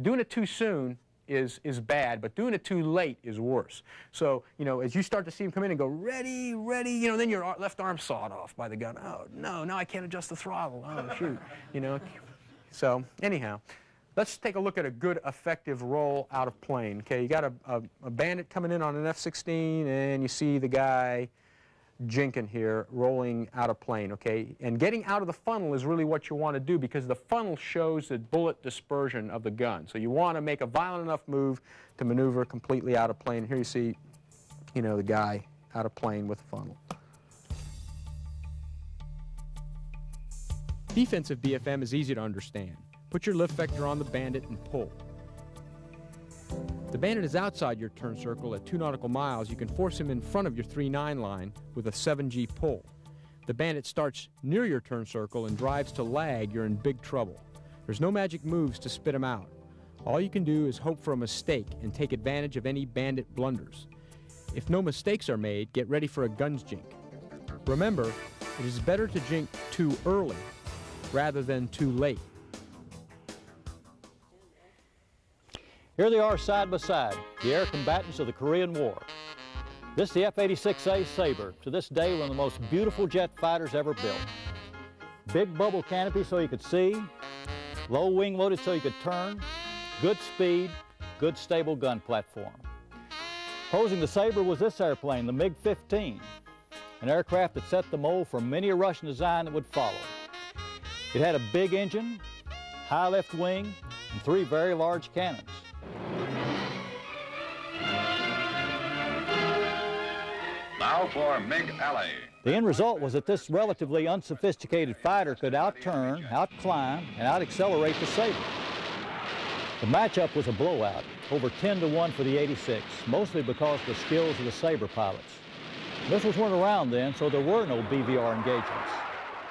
Doing it too soon is bad, but doing it too late is worse. So, as you start to see him come in and go, ready, ready, then your left arm's sawed off by the gun. Oh, no, now I can't adjust the throttle. Oh, shoot, So, anyhow. Let's take a look at a good, effective roll out of plane. Okay, you got a bandit coming in on an F-16, and you see the guy jinking here, rolling out of plane. Okay, and getting out of the funnel is really what you want to do because the funnel shows the bullet dispersion of the gun. So you want to make a violent enough move to maneuver completely out of plane. Here you see, the guy out of plane with the funnel. Defensive BFM is easy to understand. Put your lift vector on the bandit and pull. The bandit is outside your turn circle at 2 nautical miles. You can force him in front of your 3-9 line with a 7G pull. The bandit starts near your turn circle and drives to lag. You're in big trouble. There's no magic moves to spit him out. All you can do is hope for a mistake and take advantage of any bandit blunders. If no mistakes are made, get ready for a guns jink. Remember, it is better to jink too early rather than too late. Here they are side by side, the air combatants of the Korean War. This is the F-86A Sabre, to this day one of the most beautiful jet fighters ever built. Big bubble canopy so you could see, low wing loaded so you could turn, good speed, good stable gun platform. Opposing the Sabre was this airplane, the MiG-15, an aircraft that set the mold for many a Russian design that would follow. It had a big engine, high left wing, and 3 very large cannons. Now for MiG Alley. The end result was that this relatively unsophisticated fighter could outturn, outclimb, and out-accelerate the Sabre. The matchup was a blowout, over 10-1 for the 86, mostly because of the skills of the Sabre pilots. Missiles weren't around then, so there were no BVR engagements.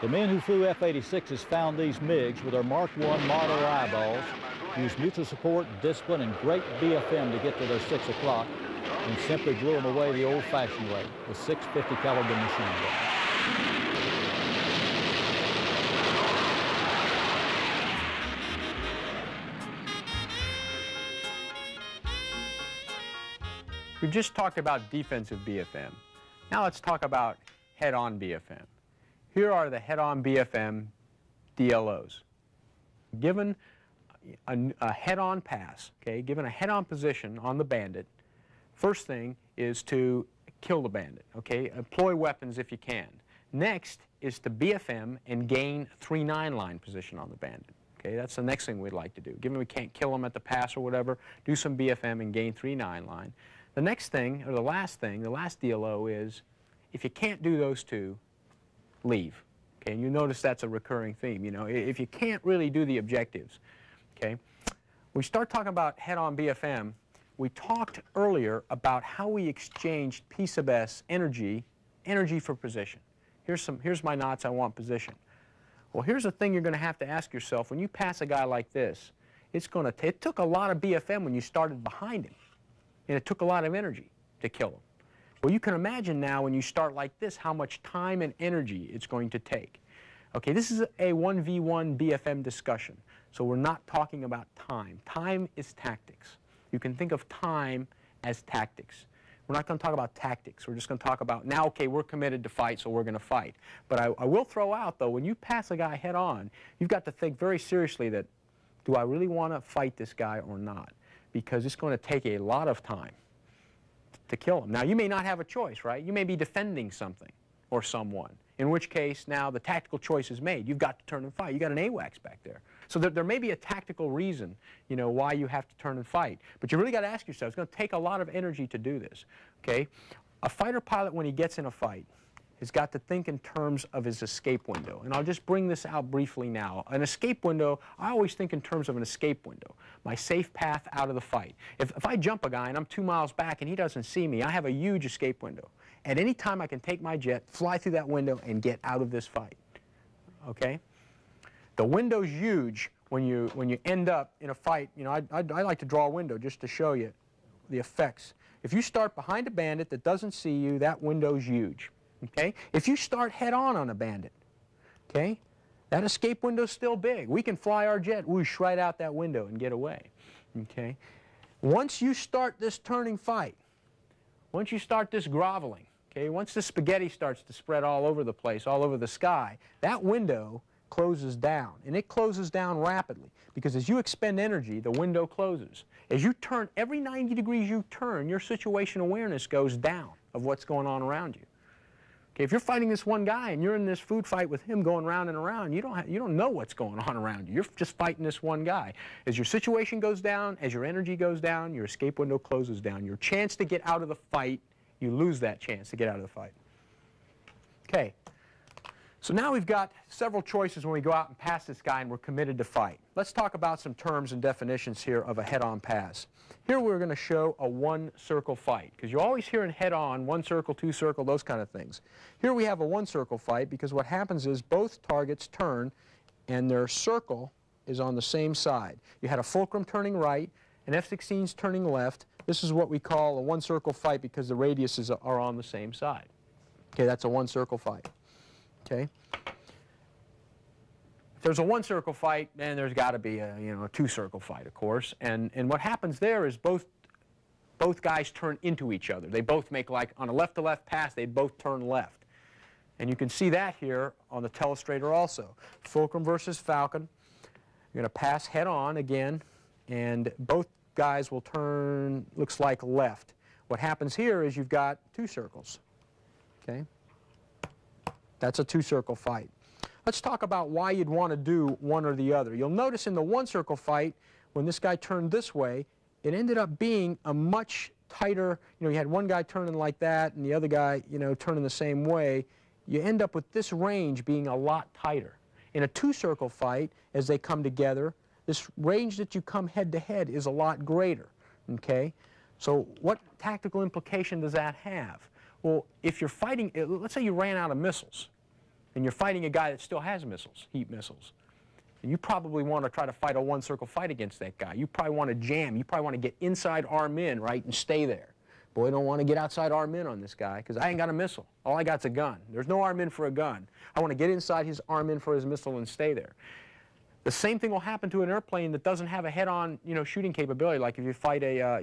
The men who flew F-86s found these MiGs with their Mark I model eyeballs, used mutual support, discipline, and great BFM to get to their 6 o'clock, and simply blew them away the old-fashioned way with 650 caliber machine guns. We've just talked about defensive BFM. Now let's talk about head-on BFM. Here are the head-on BFM DLOs. Given a head-on pass, okay, given a head-on position on the bandit, first thing is to kill the bandit, okay? Employ weapons if you can. Next is to BFM and gain 3-9 line position on the bandit. Okay, that's the next thing we'd like to do. Given we can't kill him at the pass or whatever, do some BFM and gain 3-9 line. The next thing, or the last DLO is, if you can't do those two, leave. Okay, and you notice that's a recurring theme. You know, if you can't really do the objectives, okay? We start talking about head-on BFM. We talked earlier about how we exchanged P sub S energy for position. Here's my knots, I want position. Well, here's the thing you're going to have to ask yourself. When you pass a guy like this, it took a lot of BFM when you started behind him. And it took a lot of energy to kill him. Well, you can imagine now when you start like this how much time and energy it's going to take. Okay, this is a 1v1 BFM discussion, so we're not talking about time. Time is tactics. You can think of time as tactics. We're not going to talk about tactics. We're just going to talk about, now, okay, we're committed to fight, so we're going to fight. But I will throw out, though, when you pass a guy head on, you've got to think very seriously that, do I really want to fight this guy or not? Because it's going to take a lot of time to kill him. Now, you may not have a choice, right? You may be defending something or someone, in which case now the tactical choice is made. You've got to turn and fight. You've got an AWACS back there. So there may be a tactical reason, you know, why you have to turn and fight. But you really got to ask yourself, it's going to take a lot of energy to do this, okay? A fighter pilot, when he gets in a fight, has got to think in terms of his escape window. And I'll just bring this out briefly now. An escape window, I always think in terms of an escape window, my safe path out of the fight. If I jump a guy and I'm 2 miles back and he doesn't see me, I have a huge escape window. At any time I can take my jet, fly through that window, and get out of this fight, okay? The window's huge when you end up in a fight. You know, I like to draw a window just to show you the effects. If you start behind a bandit that doesn't see you, that window's huge. Okay? If you start head-on on a bandit, okay, that escape window's still big. We can fly our jet whoosh right out that window and get away. Okay? Once you start this turning fight, once you start this groveling, okay, once the spaghetti starts to spread all over the place, all over the sky, that window closes down, and it closes down rapidly, because as you expend energy, the window closes. As you turn, every 90 degrees you turn, your situation awareness goes down of what's going on around you. Okay, if you're fighting this one guy and you're in this food fight with him going round and around, you don't know what's going on around you. You're just fighting this one guy. As your situation goes down, as your energy goes down, your escape window closes down. Your chance to get out of the fight, you lose that chance to get out of the fight. Okay, so now we've got several choices when we go out and pass this guy and we're committed to fight. Let's talk about some terms and definitions here of a head-on pass. Here we're going to show a one-circle fight, because you always hear in head-on, one circle, two circle, those kind of things. Here we have a one-circle fight because what happens is both targets turn and their circle is on the same side. You had a fulcrum turning right, an F-16's turning left. This is what we call a one-circle fight because the radiuses are on the same side. Okay, that's a one-circle fight. Okay. If there's a one-circle fight, then there's got to be a two-circle fight, of course. And what happens there is both guys turn into each other. They both make, like on a left-to-left pass, they both turn left. And you can see that here on the telestrator also. Fulcrum versus Falcon. You're going to pass head-on again, and both guys will turn, looks like left. What happens here is you've got two circles. Okay? That's a two-circle fight. Let's talk about why you'd want to do one or the other. You'll notice in the one-circle fight, when this guy turned this way, it ended up being a much tighter, you had one guy turning like that and the other guy, turning the same way. You end up with this range being a lot tighter. In a two-circle fight, as they come together, this range that you come head-to-head is a lot greater, okay? So what tactical implication does that have? Well, if you're fighting, let's say you ran out of missiles, and you're fighting a guy that still has missiles, heat missiles, and you probably want to try to fight a one-circle fight against that guy. You probably want to jam. You probably want to get inside arm in, right, and stay there. Boy, I don't want to get outside arm in on this guy because I ain't got a missile. All I got's a gun. There's no arm in for a gun. I want to get inside his arm in for his missile and stay there. The same thing will happen to an airplane that doesn't have a head-on, shooting capability. Like if you fight a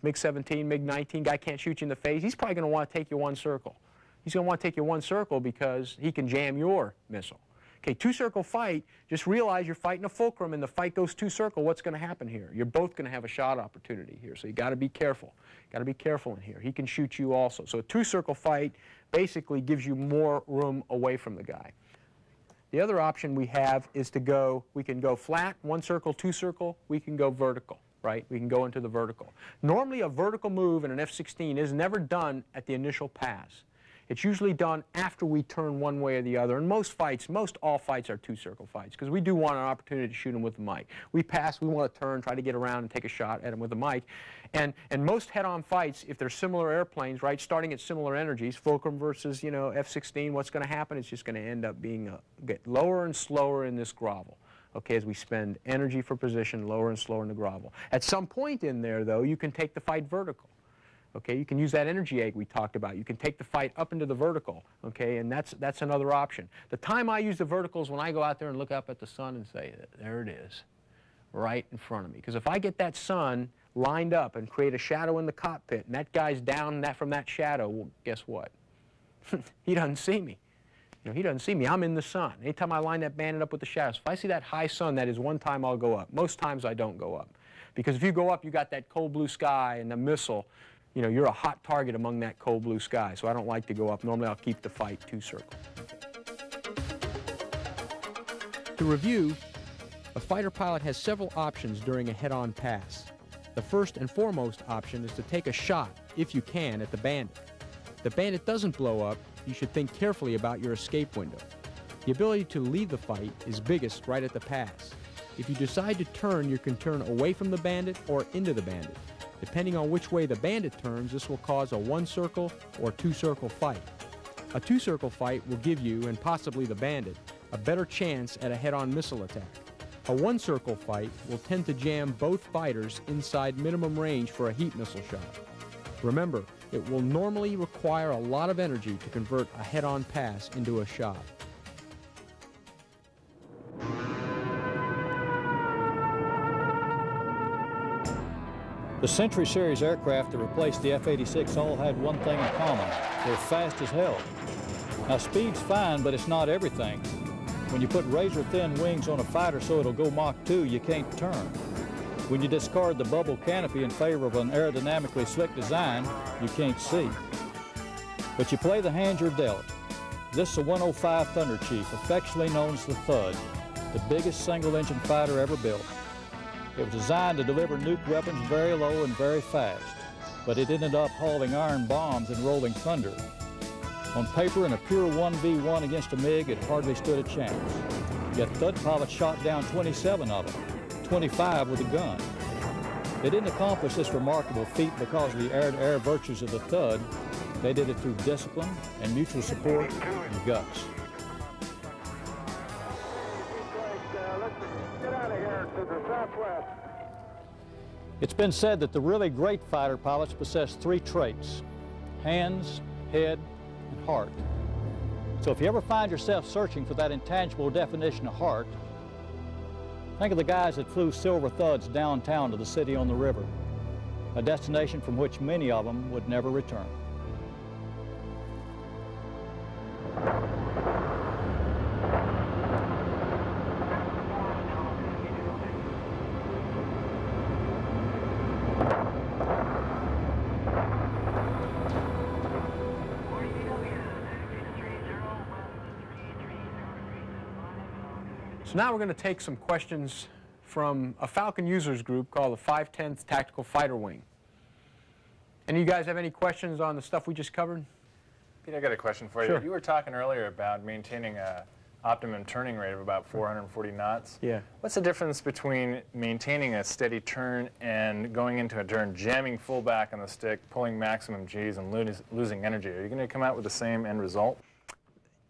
MiG-17, MiG-19, guy can't shoot you in the face, he's probably going to want to take you one circle. He's going to want to take you one circle because he can jam your missile. Okay, two-circle fight, just realize you're fighting a fulcrum and the fight goes two-circle. What's going to happen here? You're both going to have a shot opportunity here, so you got to be careful. Got to be careful in here. He can shoot you also. So a two-circle fight basically gives you more room away from the guy. The other option we have is we can go flat, one circle, two circle, we can go vertical, right? We can go into the vertical. Normally a vertical move in an F-16 is never done at the initial pass. It's usually done after we turn one way or the other. And most all fights are two-circle fights because we do want an opportunity to shoot them with the mic. We pass, we want to turn, try to get around and take a shot at them with the mic. And most head-on fights, if they're similar airplanes, right, starting at similar energies, Fulcrum versus, F-16, what's going to happen? It's just going to end up being get lower and slower in this grovel. Okay, as we spend energy for position, lower and slower in the grovel. At some point in there, though, you can take the fight vertical. Okay, you can use that energy egg we talked about. You can take the fight up into the vertical, okay, and that's another option. The time I use the vertical is when I go out there and look up at the sun and say, there it is, right in front of me. Because if I get that sun lined up and create a shadow in the cockpit, and that guy's down from that shadow, well, guess what? He doesn't see me. He doesn't see me. I'm in the sun. Anytime I line that bandit up with the shadows, if I see that high sun, that is one time I'll go up. Most times I don't go up. Because if you go up, you got that cold blue sky and the missile. You're a hot target among that cold blue sky, so I don't like to go up. Normally I'll keep the fight two-circle. To review, a fighter pilot has several options during a head-on pass. The first and foremost option is to take a shot, if you can, at the bandit. If the bandit doesn't blow up, you should think carefully about your escape window. The ability to leave the fight is biggest right at the pass. If you decide to turn, you can turn away from the bandit or into the bandit. Depending on which way the bandit turns, this will cause a one-circle or two-circle fight. A two-circle fight will give you, and possibly the bandit, a better chance at a head-on missile attack. A one-circle fight will tend to jam both fighters inside minimum range for a heat missile shot. Remember, it will normally require a lot of energy to convert a head-on pass into a shot. The Century Series aircraft that replaced the F-86 all had one thing in common. They're fast as hell. Now, speed's fine, but it's not everything. When you put razor-thin wings on a fighter so it'll go Mach 2, you can't turn. When you discard the bubble canopy in favor of an aerodynamically slick design, you can't see. But you play the hand you're dealt. This is a 105 Thunder Chief, affectionately known as the Thud, the biggest single-engine fighter ever built. It was designed to deliver nuke weapons very low and very fast, but it ended up hauling iron bombs and rolling thunder. On paper, in a pure 1v1 against a MiG, it hardly stood a chance. Yet Thud pilots shot down 27 of them, 25 with a gun. They didn't accomplish this remarkable feat because of the air-to-air virtues of the Thud. They did it through discipline and mutual support and guts. It's been said that the really great fighter pilots possess three traits: hands, head, and heart. So if you ever find yourself searching for that intangible definition of heart, think of the guys that flew Silver Thuds downtown to the city on the river, a destination from which many of them would never return. So now we're going to take some questions from a Falcon users group called the 510th Tactical Fighter Wing. Any of you guys have any questions on the stuff we just covered? Pete, I got a question for you. Sure. You were talking earlier about maintaining a optimum turning rate of about 440 knots. Yeah. What's the difference between maintaining a steady turn and going into a turn, jamming full back on the stick, pulling maximum G's, and losing energy? Are you going to come out with the same end result?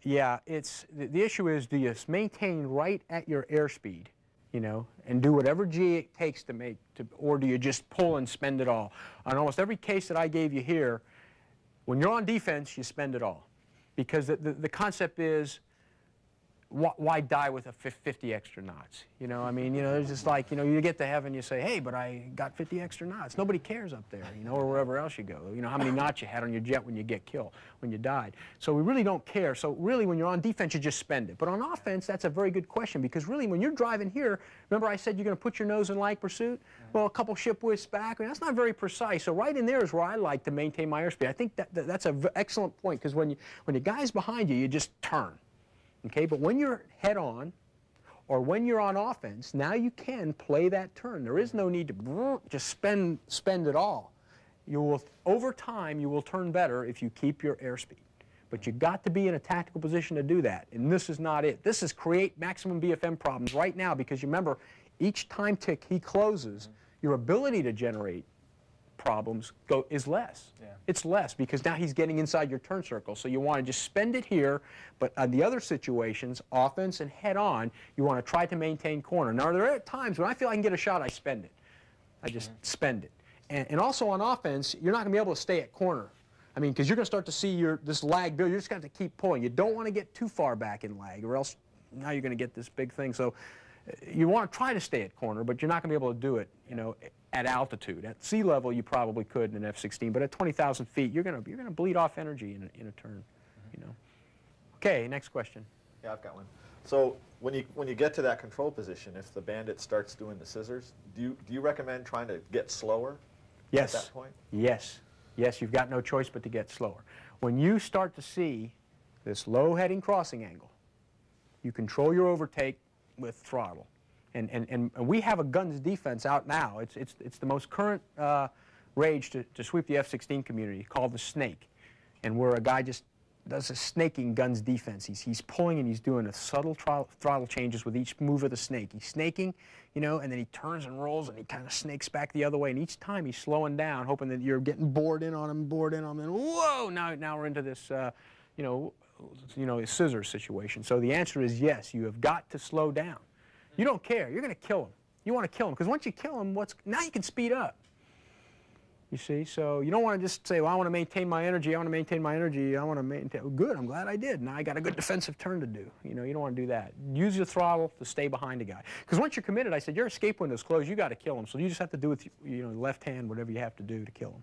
Yeah, it's the issue is, do you maintain right at your airspeed, you know, and do whatever G it takes to make, or do you just pull and spend it all? On almost every case that I gave you here, when you're on defense, you spend it all, because the concept is, why die with a 50 extra knots? You know, I mean, you know, it's just like, you know, you get to heaven, you say, hey, but I got 50 extra knots. Nobody cares up there, you know, or wherever else you go. You know, how many knots you had on your jet when you get killed, when you died. So we really don't care. So really, when you're on defense, you just spend it. But on offense, that's a very good question, because really, when you're driving here, remember I said you're going to put your nose in like pursuit? Well, a couple ship whiffs back, I mean, that's not very precise. So right in there is where I like to maintain my airspeed. I think that's an excellent point, because when the guy's behind you, you just turn. Okay, but when you're head-on, or when you're on offense, now you can play that turn. There is no need to just spend it all. You will, over time, you will turn better if you keep your airspeed. But you got to be in a tactical position to do that, and this is not it. This is create maximum BFM problems right now, because you remember, each time tick he closes, your ability to generate problems is less. Yeah. It's less, because now he's getting inside your turn circle. So you want to just spend it here, but on the other situations, offense and head-on, you want to try to maintain corner. Now, there are times when I feel I can get a shot, I spend it. I just spend it. And also on offense, you're not going to be able to stay at corner. I mean, because you're going to start to see this lag build. You're just going to have to keep pulling. You don't want to get too far back in lag, or else now you're going to get this big thing. So you want to try to stay at corner, but you're not going to be able to do it, you know, at altitude. At sea level, you probably could in an F-16, but at 20,000 feet, you're going to bleed off energy in a turn, you know. Okay, next question. Yeah, I've got one. So when you get to that control position, if the Bandit starts doing the scissors, do you recommend trying to get slower? Yes. At that point? Yes. Yes, you've got no choice but to get slower. When you start to see this low heading crossing angle, you control your overtake with throttle. And we have a guns defense out now. It's the most current rage to sweep the F-16 community, called the Snake. And where a guy just does a snaking guns defense. He's pulling and he's doing a subtle throttle changes with each move of the snake. He's snaking, you know, and then he turns and rolls and he kind of snakes back the other way. And each time he's slowing down, hoping that you're getting bored in on him, and whoa, now we're into this, you know, a scissors situation. So the answer is yes, you have got to slow down. You don't care. You're going to kill him. You want to kill him, because once you kill him, now you can speed up. You see, so you don't want to just say, well, I want to maintain my energy. I want to maintain my energy. I want to maintain. Oh, good. I'm glad I did. Now I got a good defensive turn to do. You know, you don't want to do that. Use your throttle to stay behind a guy. Because once you're committed, I said, your escape window's closed. You got to kill him. So you just have to do with left hand whatever you have to do to kill him.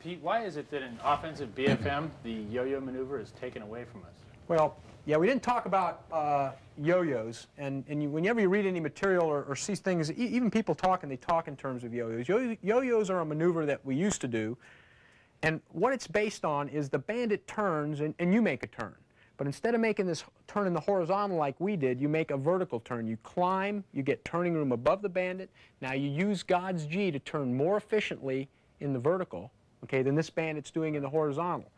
Pete, why is it that in offensive BFM, the yo-yo maneuver is taken away from us? Well, yeah, we didn't talk about yo-yos, and whenever you read any material or see things, even people talking, they talk in terms of yo-yos. Yo-yos are a maneuver that we used to do, and what it's based on is the Bandit turns, and you make a turn. But instead of making this turn in the horizontal like we did, you make a vertical turn. You climb, you get turning room above the Bandit. Now you use God's G to turn more efficiently in the vertical, okay, than this Bandit's doing in the horizontal.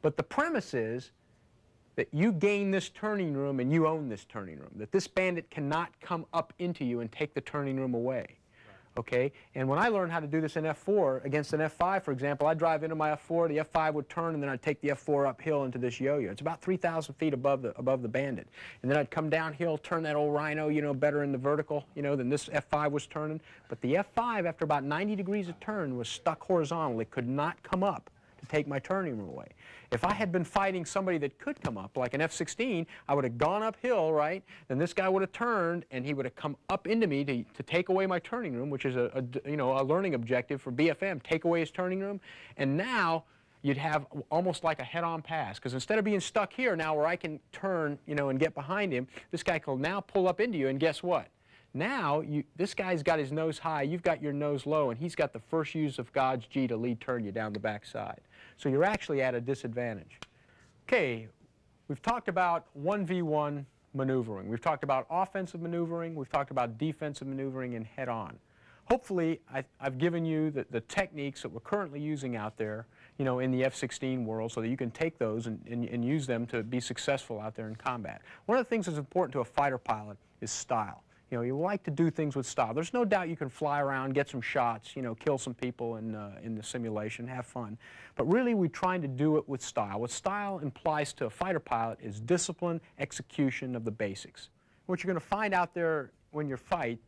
But the premise is that you gain this turning room and you own this turning room, that this Bandit cannot come up into you and take the turning room away, okay? And when I learned how to do this in F4 against an F5, for example, I'd drive into my F4, the F5 would turn, and then I'd take the F4 uphill into this yo-yo. It's about 3,000 feet above the Bandit. And then I'd come downhill, turn that old Rhino, you know, better in the vertical, you know, than this F5 was turning. But the F5, after about 90 degrees of turn, was stuck horizontally, could not come up to take my turning room away. If I had been fighting somebody that could come up, like an F-16, I would have gone uphill, right? Then this guy would have turned, and he would have come up into me to take away my turning room, which is a learning objective for BFM, take away his turning room. And now you'd have almost like a head-on pass, because instead of being stuck here now where I can turn, you know, and get behind him, this guy can now pull up into you, and guess what? Now, this guy's got his nose high, you've got your nose low, and he's got the first use of God's G to lead turn you down the backside. So you're actually at a disadvantage. Okay, we've talked about 1v1 maneuvering. We've talked about offensive maneuvering, we've talked about defensive maneuvering, and head-on. Hopefully, I've given you the techniques that we're currently using out there, you know, in the F-16 world, so that you can take those and use them to be successful out there in combat. One of the things that's important to a fighter pilot is style. You know, you like to do things with style. There's no doubt you can fly around, get some shots, you know, kill some people in the simulation, have fun. But really, we're trying to do it with style. What style implies to a fighter pilot is discipline, execution of the basics. What you're going to find out there when you fight,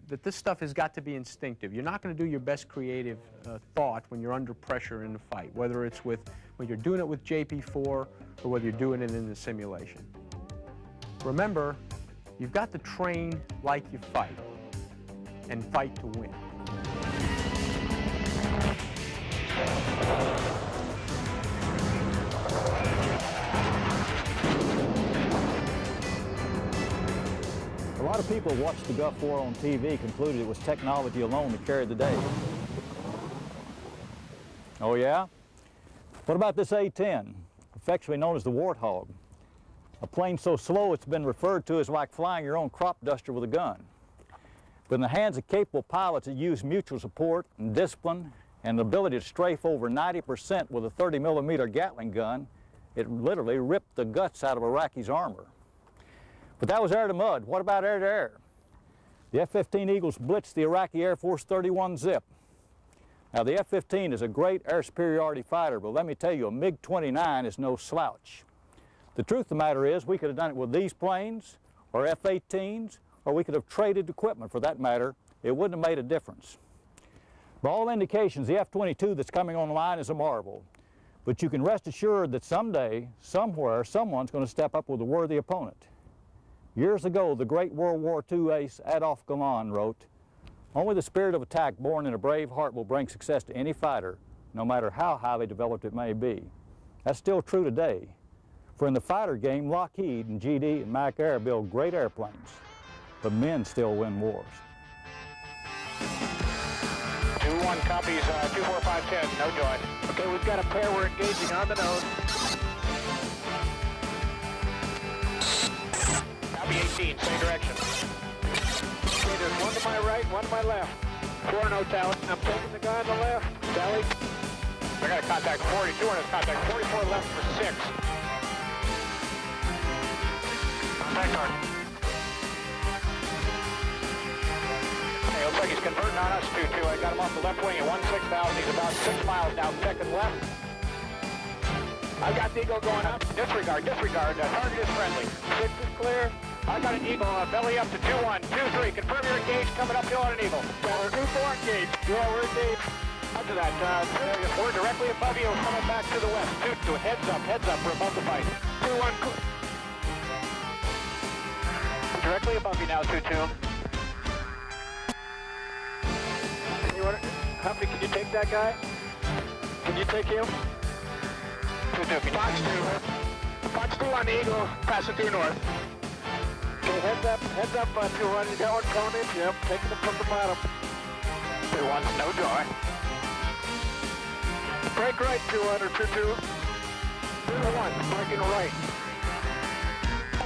that this stuff has got to be instinctive. You're not going to do your best creative thought when you're under pressure in the fight, whether it's when you're doing it with JP4 or whether you're doing it in the simulation. Remember, you've got to train like you fight, and fight to win. A lot of people who watched the Gulf War on TV concluded it was technology alone that carried the day. Oh yeah? What about this A-10, affectionately known as the Warthog? A plane so slow it's been referred to as like flying your own crop duster with a gun. But in the hands of capable pilots that use mutual support and discipline and the ability to strafe over 90% with a 30mm Gatling gun, it literally ripped the guts out of Iraqi's armor. But that was air to mud. What about air to air? The F-15 Eagles blitzed the Iraqi Air Force 31 zip. Now the F-15 is a great air superiority fighter, but let me tell you, a MiG-29 is no slouch. The truth of the matter is, we could have done it with these planes, or F-18s, or we could have traded equipment for that matter. It wouldn't have made a difference. By all indications, the F-22 that's coming online is a marvel. But you can rest assured that someday, somewhere, someone's going to step up with a worthy opponent. Years ago, the great World War II ace Adolf Galland wrote, "Only the spirit of attack born in a brave heart will bring success to any fighter, no matter how highly developed it may be." That's still true today. For in the fighter game, Lockheed and GD and Mac Air build great airplanes, but men still win wars. 2-1 copies, 24510, no joy. Okay, we've got a pair we're engaging on the nose. Copy 18, same direction. Okay, there's one to my right, one to my left. 4-0 Tally. I'm taking the guy on the left. Tally. I got a contact 42 on his contact 44 left for 6. Contact hard. Okay, looks like he's converting on us 2-2. I got him off the left wing at 16,000. He's about 6 miles now, second left. I got the Eagle going up. Disregard, disregard. Target is friendly. 6 is clear. I got an Eagle belly up to 2-1. 2-3. Confirm you're engaged. Coming up hill on an Eagle. 2-4 engaged. Yeah, we're engaged. After that, we're directly above you. Coming back to the west. 2-2. Heads up. We're above the fight. 2-1. Directly above you now, 2-2. Humphrey, can you take that guy? Can you take him? 2-2. Fox 2 on the Eagle, passing through north. Okay, heads up, 2-1. You got one coming in? Yep, taking it from the bottom. 2-1, no joy. Break right, 2-1 or 2-2. 2-1, breaking right.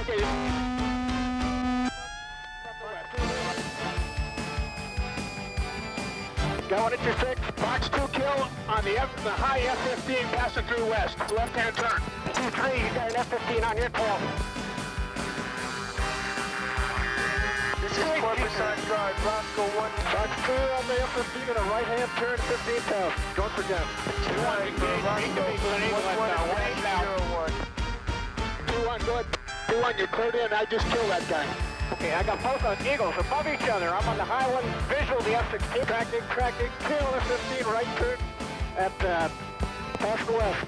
Okay. Going at your 6. Fox 2 kill on the high F-15 passing through west. Left-hand turn. 2-3, you got an F-15 on your tail. This is Corpus on guard, Roscoe 1. Fox 2 on the F-15 and a right-hand turn, 15,000. Don't forget. 2-1, go ahead. 2-1, you're cleared in. I just killed that guy. Okay, I got both on Eagles above each other. I'm on the high one, visual the F-16. Tracking, kill F-15, right turn at past the west.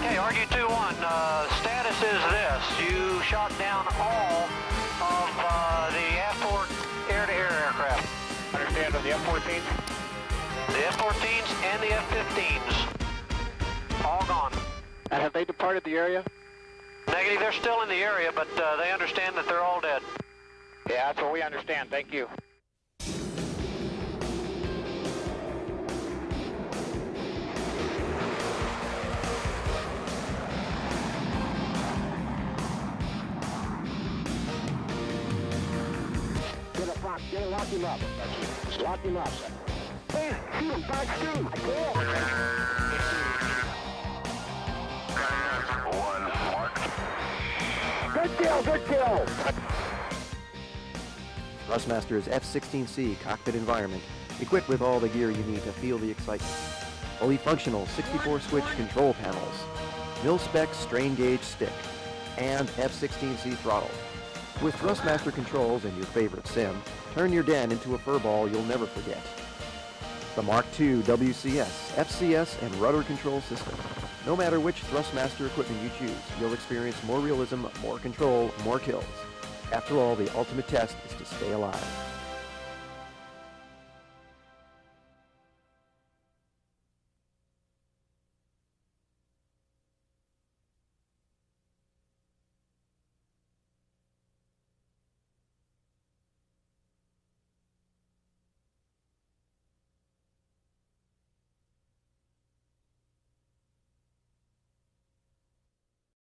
Okay, RG-21, status is this. You shot down all of the F-4 air-to-air aircraft. Understand on the F-14s? The F-14s and the F-15s. All gone. And have they departed the area? Negative, they're still in the area, but they understand that they're all dead. Yeah, that's what we understand. Thank you. Okay, lock him up. Lock him up. Hey, shoot him, back shoot. I can't. Good kill, good kill. Thrustmaster's F-16C cockpit environment, equipped with all the gear you need to feel the excitement. Fully functional 64-switch control panels, mil-spec strain gauge stick, and F-16C throttle. With Thrustmaster controls and your favorite sim, turn your den into a furball you'll never forget. The Mark II WCS, FCS, and rudder control system. No matter which Thrustmaster equipment you choose, you'll experience more realism, more control, more kills. After all, the ultimate test is to stay alive.